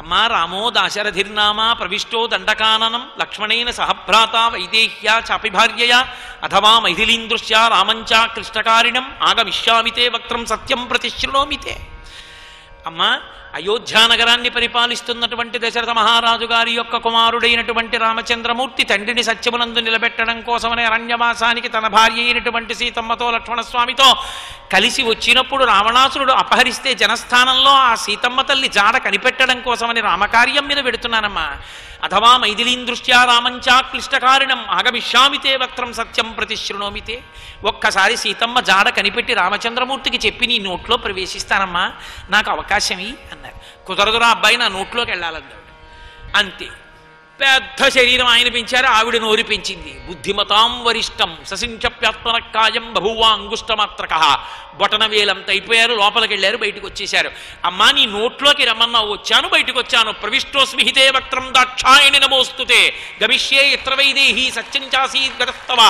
అమ్మా రామో దాశరథిర్నామా ప్రవిష్టో దండకాననం లక్ష్మణేన సహభ్రాత వైదేహ్యా చాపి భార్యయా అథవా మైథిలీందృశ్యా రామంచా క్లిష్టకారిణం ఆగమిష్యామితే వక్త్రం సత్యం ప్రతిశృణోమితే. అమ్మా అయోధ్యానగరాన్ని పరిపాలిస్తున్నటువంటి దశరథ మహారాజు గారి యొక్క కుమారుడైనటువంటి రామచంద్రమూర్తి తండ్రిని సత్యమునందు నిలబెట్టడం కోసమని అరణ్యవాసానికి తన భార్య అయినటువంటి సీతమ్మతో లక్ష్మణస్వామితో కలిసి వచ్చినప్పుడు రావణాసురుడు అపహరిస్తే జనస్థానంలో ఆ సీతమ్మ తల్లి జాడ కనిపెట్టడం కోసమని రామకార్యం మీద పెడుతున్నానమ్మా. అథవా మైథిలీందృష్ట్యా రామంచా క్లిష్టకారిణం ఆగమిష్యామితే వక్త్రం సత్యం ప్రతిశృణోమితే. ఒక్కసారి సీతమ్మ జాడ కనిపెట్టి రామచంద్రమూర్తికి చెప్పి నీ నోట్లో ప్రవేశిస్తానమ్మా, నాకు అవకాశం ఇయ్యి అన్నారు. కుదరదురా అబ్బాయి, నా నోట్లోకి వెళ్ళాలన్నాడు. అంతే, పెద్ద శరీరం ఆయన పెంచారు, ఆవిడ నోరు పెంచింది. బుద్ధిమతాం వరిష్టం ససించప్యాత్మన కాయం బహువా అంగుష్టమాత్రక. బొటన వేలంత అయిపోయారు, లోపలికి వెళ్ళారు, బయటకు వచ్చేశారు. అమ్మా నీ నోట్లోకి రమ్మన్నావు, వచ్చాను, బయటకు వచ్చాను. ప్రవిష్టోస్మిహితే వక్త్రం దాక్షాయణి నమోస్తుతే గమిష్యే ఇత్ర వైదేహి సత్యంచాసీ గతస్తవ.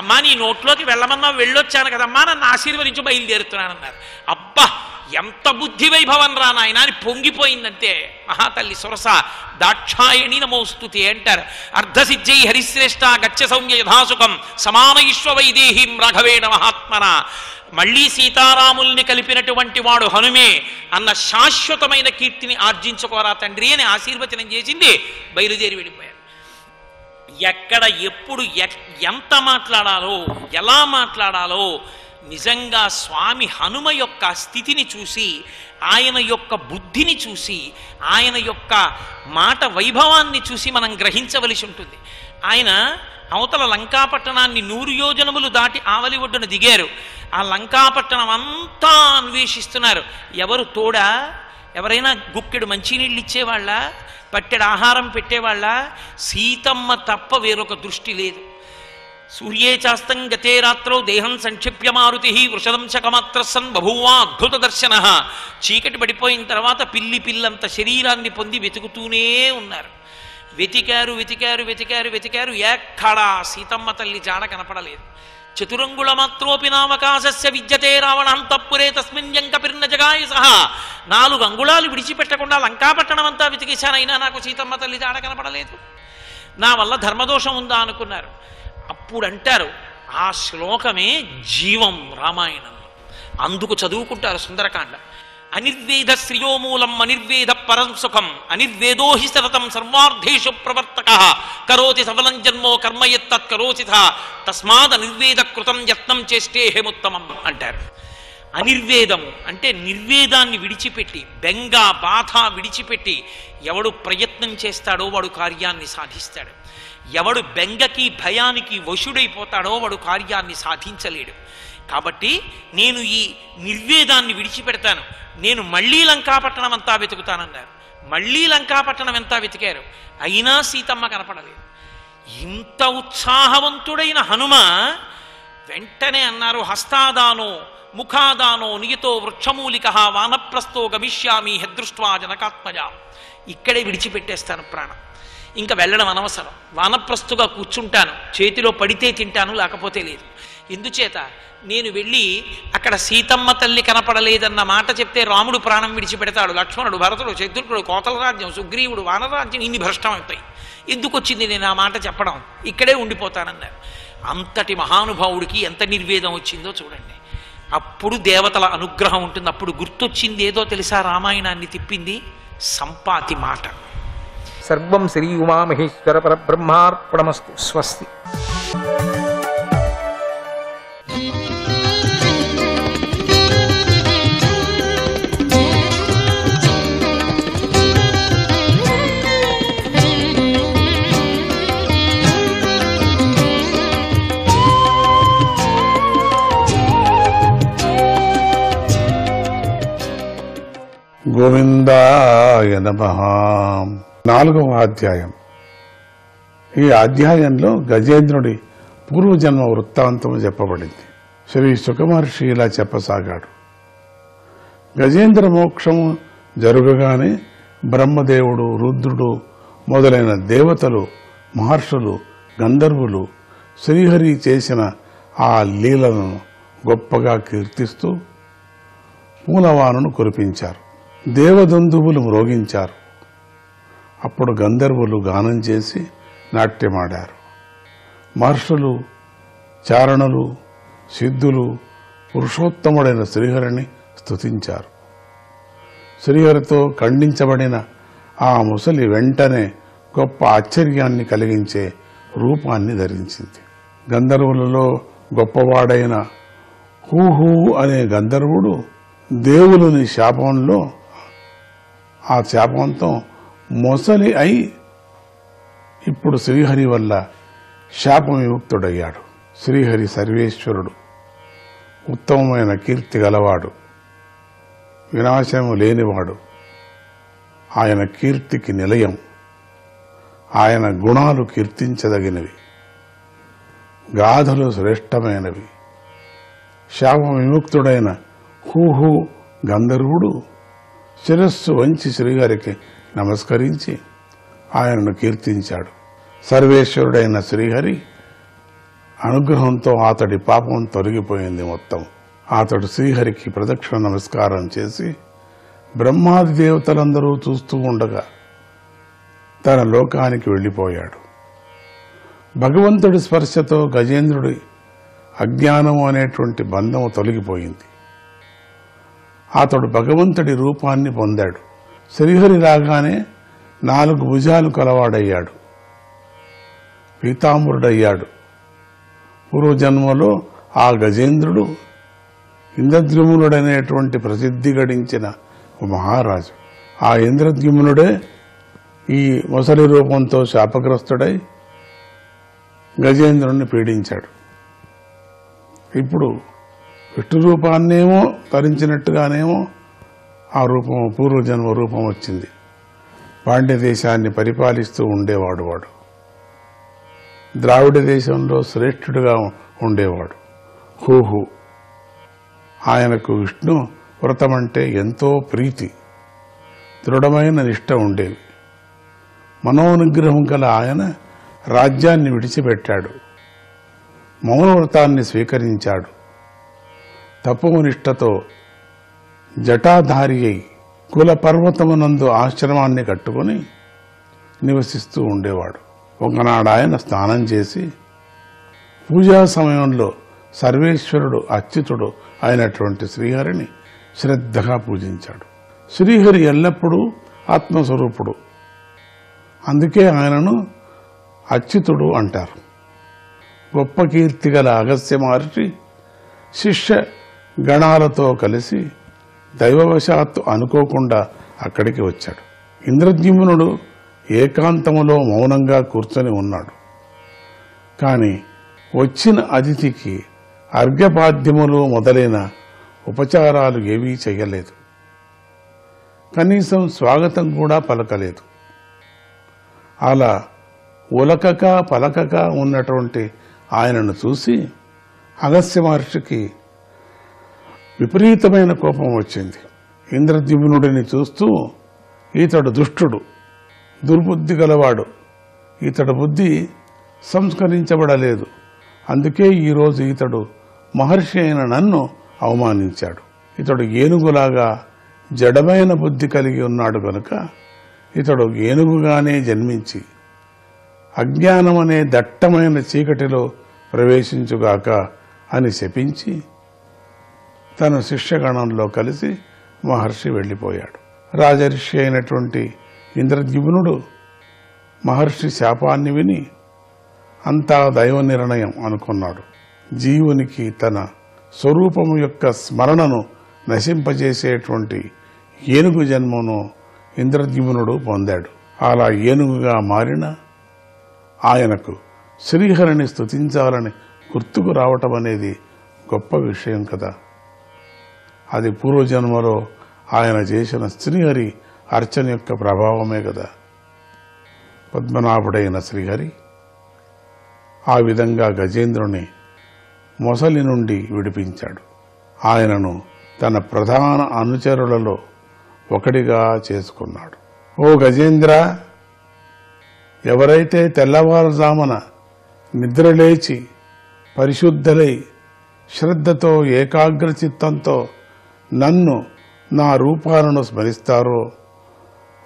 అమ్మా నీ నోట్లోకి వెళ్ళమన్నావు, వెళ్ళొచ్చాను కదమ్మా, నన్ను ఆశీర్వదించి బయలుదేరుతున్నానన్నారు. అబ్బా ఎంత బుద్ధి వైభవం రా నాయన అని పొంగిపోయిందంతే మహాతల్లి సురస. దాక్షాయణి నమోస్తుతే అంటారు. అర్ధసిద్ధై హరిశ్రేష్ఠ గచ్చ సౌమ్య యథాసుఖం సమానయిష్వ వైదేహీం రాఘవేణ మహాత్మన. మళ్లీ సీతారాముల్ని కలిపినటువంటి వాడు హనుమే అన్న శాశ్వతమైన కీర్తిని ఆర్జించుకోరా తండ్రి అని ఆశీర్వచనం చేసింది. బయలుదేరి వెళ్ళిపోయారు. ఎక్కడ ఎప్పుడు ఎంత మాట్లాడాలో ఎలా మాట్లాడాలో నిజంగా స్వామి హనుమ యొక్క స్థితిని చూసి, ఆయన యొక్క బుద్ధిని చూసి, ఆయన యొక్క మాట వైభవాన్ని చూసి మనం గ్రహించవలసి ఉంటుంది. ఆయన అవతల లంకాపట్టణాన్ని 100 యోజనములు దాటి ఆవలి ఒడ్డున దిగారు. ఆ లంకాపట్టణం అంతా అన్వేషిస్తున్నారు. ఎవరు తోడా? ఎవరైనా గుక్కెడు మంచినీళ్ళు ఇచ్చేవాళ్ళ, పట్టెడు ఆహారం పెట్టేవాళ్ళ? సీతమ్మ తప్ప వేరొక దృష్టి లేదు. సూర్యే చాస్తం గతే రాత్రో దేహం సంక్షిప్య మారుతి వృషదంశకమాత్రసన్ బభూవా అద్భుత దర్శన. చీకటి పడిపోయిన తర్వాత పిల్లంత శరీరాన్ని పొంది వెతుకుతూనే ఉన్నారు. వెతికారు వెతికారు వెతికారు వెతికారు, ఎక్కడా సీతమ్మ తల్లి జాడ కనపడలేదు. చతురంగుళ మాత్రోపి నామకాశస్య విద్యతే రావణంతఃపురే తస్మిన్ యంకపిర్న జగాయ సహా. 4 అంగుళాలు విడిచిపెట్టకుండా లంకాపట్టణం అంతా వెతికేశానైనా నాకు సీతమ్మ తల్లి జాడ కనపడలేదు. నా వల్ల ధర్మదోషం ఉందా అనుకున్నారు. అప్పుడు అంటారు, ఆ శ్లోకమే జీవం రామాయణంలో. అందుకు చదువుకుంటారు సుందరకాండ. అనిర్వేద శ్రియోమూలం అనిర్వేద పరం సుఖం అనిర్వేదో హి సతతం సర్వార్థేషు ప్రవర్తక కరోతి సఫలం జన్మో కర్మయత్తత్ కరోచిత తస్మాద్ అనిర్వేద కృతం యత్నం చేస్తే హేముత్తమం అంటారు. అనిర్వేదము అంటే నిర్వేదాన్ని విడిచిపెట్టి, బెంగ బాధ విడిచిపెట్టి ఎవడు ప్రయత్నం చేస్తాడో వాడు కార్యాన్ని సాధిస్తాడు. ఎవడు బెంగకి భయానికి వశుడైపోతాడో వాడు కార్యాన్ని సాధించలేడు. కాబట్టి నేను ఈ నిర్వేదాన్ని విడిచిపెడతాను, నేను మళ్ళీ లంకాపట్టణం అంతా వెతుకుతానన్నారు. మళ్ళీ లంకాపట్టణం అంతా వెతికారు, అయినా సీతమ్మ కనపడలేదు. ఇంత ఉత్సాహవంతుడైన హనుమ వెంటనే అన్నారు, హస్తాదానో ముఖాదానో నియతో వృక్షమూలిక వానప్రస్థో గమిష్యామి హెదృష్ట్వా జనకాత్మజ. ఇక్కడే విడిచిపెట్టేస్తాను ప్రాణం, ఇంకా వెళ్ళడం అనవసరం. వానప్రస్థుగా కూర్చుంటాను, చేతిలో పడితే తింటాను, లేకపోతే లేదు. ఎందుచేత నేను వెళ్ళి అక్కడ సీతమ్మ తల్లి కనపడలేదన్న మాట చెప్తే రాముడు ప్రాణం విడిచిపెడతాడు, లక్ష్మణుడు, భరతుడు, శత్రుఘ్నుడు, కోతల రాజ్యం, సుగ్రీవుడు, వానరాజ్యం ఇన్ని భ్రష్టం అవుతాయి. ఎందుకు వచ్చింది నేను ఆ మాట చెప్పడం? ఇక్కడే ఉండిపోతానన్నారు. అంతటి మహానుభావుడికి ఎంత నిర్వేదం వచ్చిందో చూడండి. అప్పుడు దేవతల అనుగ్రహం ఉంటుంది. అప్పుడు గుర్తొచ్చింది ఏదో తెలుసా? రామాయణాన్ని తిప్పింది సంపాతి మాట. సర్వం శ్రీ ఉమామహేశ్వర పరబ్రహ్మార్పణమస్తు. స్వస్తి. గోవిందాయ నమః. 4వ అధ్యాయం. ఈ అధ్యాయంలో గజేంద్రుడి పూర్వజన్మ వృత్తాంతం చెప్పబడింది. శ్రీ సుఖమహర్షి ఇలా చెప్పసాగాడు. గజేంద్ర మోక్షము జరుగగానే బ్రహ్మదేవుడు, రుద్రుడు మొదలైన దేవతలు, మహర్షులు, గంధర్వులు శ్రీహరి చేసిన ఆ లీలను గొప్పగా కీర్తిస్తూ పూలవానను కురిపించారు. దేవదందువులు మ్రోగించారు. అప్పుడు గంధర్వులు గానం చేసి నాట్యమాడారు. మహర్షులు, చారణులు, సిద్ధులు పురుషోత్తముడైన శ్రీహరిని స్తుతించారు. శ్రీహరితో ఖండించబడిన ఆ ముసలి వెంటనే గొప్ప ఆశ్చర్యాన్ని కలిగించే రూపాన్ని ధరించింది. గంధర్వులలో గొప్పవాడైన హూహూ అనే గంధర్వుడు దేవుని శాపంలో ఆ శాపంతో మొసలి అయి ఇప్పుడు శ్రీహరి వల్ల శాప విముక్తుడయ్యాడు. శ్రీహరి సర్వేశ్వరుడు, ఉత్తమమైన కీర్తి గలవాడు, వినాశము లేనివాడు. ఆయన కీర్తికి నిలయం. ఆయన గుణాలు కీర్తించదగినవి, గాథలు శ్రేష్టమైనవి. శాప విముక్తుడైన హూహూ గంధర్వుడు శిరస్సు వంచి శ్రీహరికి నమస్కరించి ఆయనను కీర్తించాడు. సర్వేశ్వరుడైన శ్రీహరి అనుగ్రహంతో అతడి పాపం తొలగిపోయింది మొత్తం. అతడు శ్రీహరికి ప్రదక్షిణ నమస్కారం చేసి బ్రహ్మాది దేవతలందరూ చూస్తూ ఉండగా తన లోకానికి వెళ్ళిపోయాడు. భగవంతుడి స్పర్శతో గజేంద్రుడి అజ్ఞానము అనేటువంటి బంధము తొలగిపోయింది. అతడు భగవంతుడి రూపాన్ని పొందాడు. శ్రీహరి రాగానే 4 భుజాలు కలవాడయ్యాడు, పీతాంబరుడయ్యాడు. పూర్వజన్మలో ఆ గజేంద్రుడు ఇంద్రద్యుమ్నుడనేటువంటి ప్రసిద్ధి గడించిన మహారాజు. ఆ ఇంద్రద్యుమ్నుడే ఈ మొసలి రూపంతో శాపగ్రస్తుడై గజేంద్రుణ్ణి పీడించాడు. ఇప్పుడు విష్ణు రూపాన్నేమో ధరించినట్టుగానేమో ఆ రూపం పూర్వజన్మ రూపం వచ్చింది. పాండ్య దేశాన్ని పరిపాలిస్తూ ఉండేవాడు. వాడు ద్రావిడ దేశంలో శ్రేష్ఠుడిగా ఉండేవాడు హూహు. ఆయనకు విష్ణు వ్రతమంటే ఎంతో ప్రీతి, దృఢమైన నిష్ట ఉండేవి. మనోనిగ్రహం గల ఆయన రాజ్యాన్ని విడిచిపెట్టాడు, మౌనవ్రతాన్ని స్వీకరించాడు. తపోనిష్టతో జటాధారి అయి కుల పర్వతమునందు ఆశ్రమాన్ని కట్టుకుని నివసిస్తూ ఉండేవాడు. ఒకనాడు ఆయన స్నానం చేసి పూజా సమయంలో సర్వేశ్వరుడు, అచ్యుతుడు అయినటువంటి శ్రీహరిని శ్రద్ధగా పూజించాడు. శ్రీహరి ఎల్లప్పుడూ ఆత్మస్వరూపుడు, అందుకే ఆయనను అచ్యుతుడు అంటారు. గొప్ప కీర్తి గల అగస్త్య మహర్షి శిష్య గణాలతో కలిసి దైవవశాత్తు అనుకోకుండా అక్కడికి వచ్చాడు. ఇంద్రద్యుమ్నుడు ఏకాంతములో మౌనంగా కూర్చొని ఉన్నాడు. కాని వచ్చిన అతిథికి అర్ఘ్యపాద్యములు మొదలైన ఉపచారాలు ఏవీ చెయ్యలేదు. కనీసం స్వాగతం కూడా పలకలేదు. అలా ఉలకక పలకక ఉన్నటువంటి ఆయనను చూసి అగస్త్య మహర్షికి విపరీతమైన కోపం వచ్చింది. ఇంద్రద్యుమ్నుడిని చూస్తూ, ఈతడు దుష్టుడు, దుర్బుద్ధి గలవాడు, ఈతడు బుద్ధి సంస్కరించబడలేదు, అందుకే ఈరోజు ఈతడు మహర్షి అయిన నన్ను అవమానించాడు. ఇతడు ఏనుగులాగా జడమైన బుద్ధి కలిగి ఉన్నాడు గనుక ఇతడు ఏనుగుగానే జన్మించి అజ్ఞానమనే దట్టమైన చీకటిలో ప్రవేశించుగాక అని శపించి తన శిష్యగణంలో కలిసి మహర్షి వెళ్ళిపోయాడు. రాజర్షి అయినటువంటి ఇంద్రద్యుమ్నుడు మహర్షి శాపాన్ని విని అంతా దైవ నిర్ణయం అనుకున్నాడు. జీవునికి తన స్వరూపము యొక్క స్మరణను నశింపజేసేటువంటి ఏనుగు జన్మను ఇంద్రద్యుమ్నుడు పొందాడు. అలా ఏనుగుగా మారిన ఆయనకు శ్రీహరిని స్తుతించాలని గుర్తుకు రావటం అనేది గొప్ప విషయం కదా. అది పూర్వజన్మలో ఆయన చేసిన శ్రీహరి అర్చన యొక్క ప్రభావమే కదా. పద్మనాభుడైన శ్రీహరి ఆ విధంగా గజేంద్రుని మొసలి నుండి విడిపించాడు. ఆయనను తన ప్రధాన అనుచరులలో ఒకటిగా చేసుకున్నాడు. ఓ గజేంద్ర, ఎవరైతే తెల్లవారుజామున నిద్రలేచి పరిశుద్ధులై శ్రద్ధతో ఏకాగ్రచిత్తంతో నన్ను నా రూపాలను స్మరిస్తారో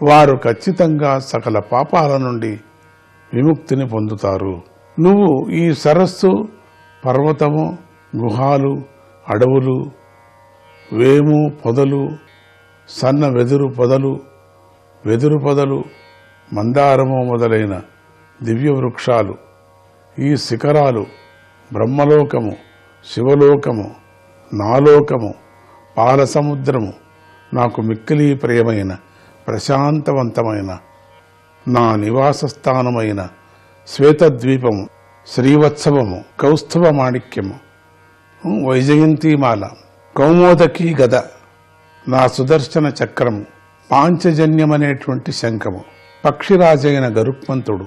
వారు ఖచ్చితంగా సకల పాపాల నుండి విముక్తిని పొందుతారు. నువ్వు ఈ సరస్సు, పర్వతము, గుహాలు, అడవులు, వేము పొదలు, సన్న వెదురు పొదలు, మందారము మొదలైన దివ్య వృక్షాలు, ఈ శిఖరాలు, బ్రహ్మలోకము, శివలోకము, నాలోకము, పాలసముద్రము, నాకు మిక్కిలి ప్రియమైన ప్రశాంతవంతమైన నా నివాస స్థానమైన శ్వేతద్వీపము, శ్రీవత్సవము, కౌస్తుభ మాణిక్యము, వైజయంతిమాల, కౌమోదకీ గద, నా సుదర్శన చక్రము, పాంచజన్యమనేటువంటి శంఖము, పక్షిరాజైన గరుత్మంతుడు,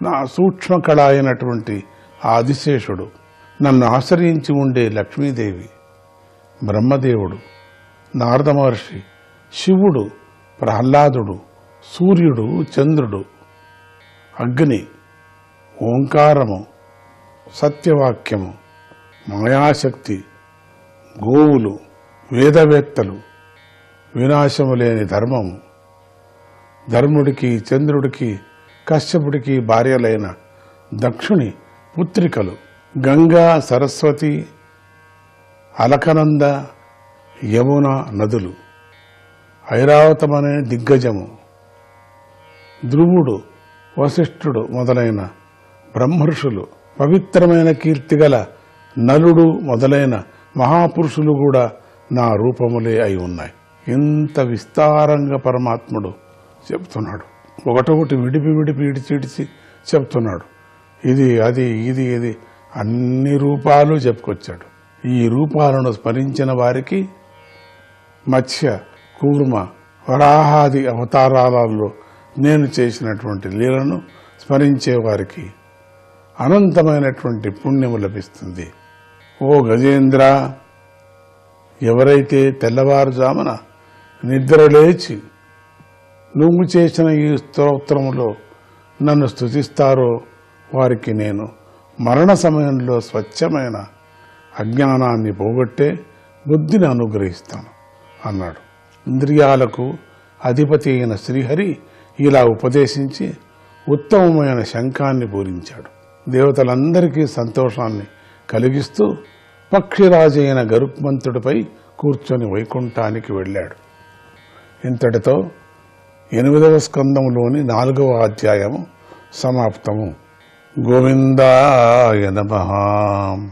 నా సూక్ష్మ కళ అయినటువంటి ఆదిశేషుడు, నన్ను ఆశ్రయించి ఉండే లక్ష్మీదేవి, బ్రహ్మదేవుడు, నారద మహర్షి, శివుడు, ప్రహ్లాదుడు, సూర్యుడు, చంద్రుడు, అగ్ని, ఓంకారము, సత్యవాక్యము, మాయాశక్తి, గోవులు, వేదవేత్తలు, వినాశము లేని ధర్మము, ధర్ముడికి, చంద్రుడికి, కశ్యపుడికి భార్యలైన దక్షుని పుత్రికలు, గంగా, సరస్వతి, అలకనంద, యమున నదులు, ఐరావతమనే దిగ్గజము, ధ్రువుడు, వశిష్ఠుడు మొదలైన బ్రహ్మర్షులు, పవిత్రమైన కీర్తిగల నలుడు మొదలైన మహాపురుషులు కూడా నా రూపములే అయి ఉన్నాయి. ఇంత విస్తారంగా పరమాత్ముడు చెప్తున్నాడు. ఒకటొకటి విడిపి ఇడిచి చెప్తున్నాడు. ఇది అది ఇది ఇది అన్ని రూపాలు చెప్పుకొచ్చాడు. ఈ రూపాలను స్మరించిన వారికి మత్స్య, కూర్మ, వరాహాది అవతారాలలో నేను చేసినటువంటి లీలను స్మరించే వారికి అనంతమైనటువంటి పుణ్యము లభిస్తుంది. ఓ గజేంద్ర, ఎవరైతే తెల్లవారుజామున నిద్రలేచి నువ్వు చేసిన ఈ స్తోత్రములో నన్ను స్తుతిస్తారో వారికి నేను మరణ సమయంలో స్వచ్ఛమైన అజ్ఞానాన్ని పోగొట్టే బుద్ధిని అనుగ్రహిస్తాను అన్నాడు. ఇంద్రియాలకు అధిపతి అయిన శ్రీహరి ఇలా ఉపదేశించి ఉత్తమమైన శంఖాన్ని పూరించాడు. దేవతలందరికీ సంతోషాన్ని కలిగిస్తూ పక్షిరాజు అయిన గరుత్మంతుడిపై కూర్చొని వైకుంఠానికి వెళ్ళాడు. ఇంతటితో 8వ స్కందములోని 4వ అధ్యాయము సమాప్తము. గోవిందాయ నమః.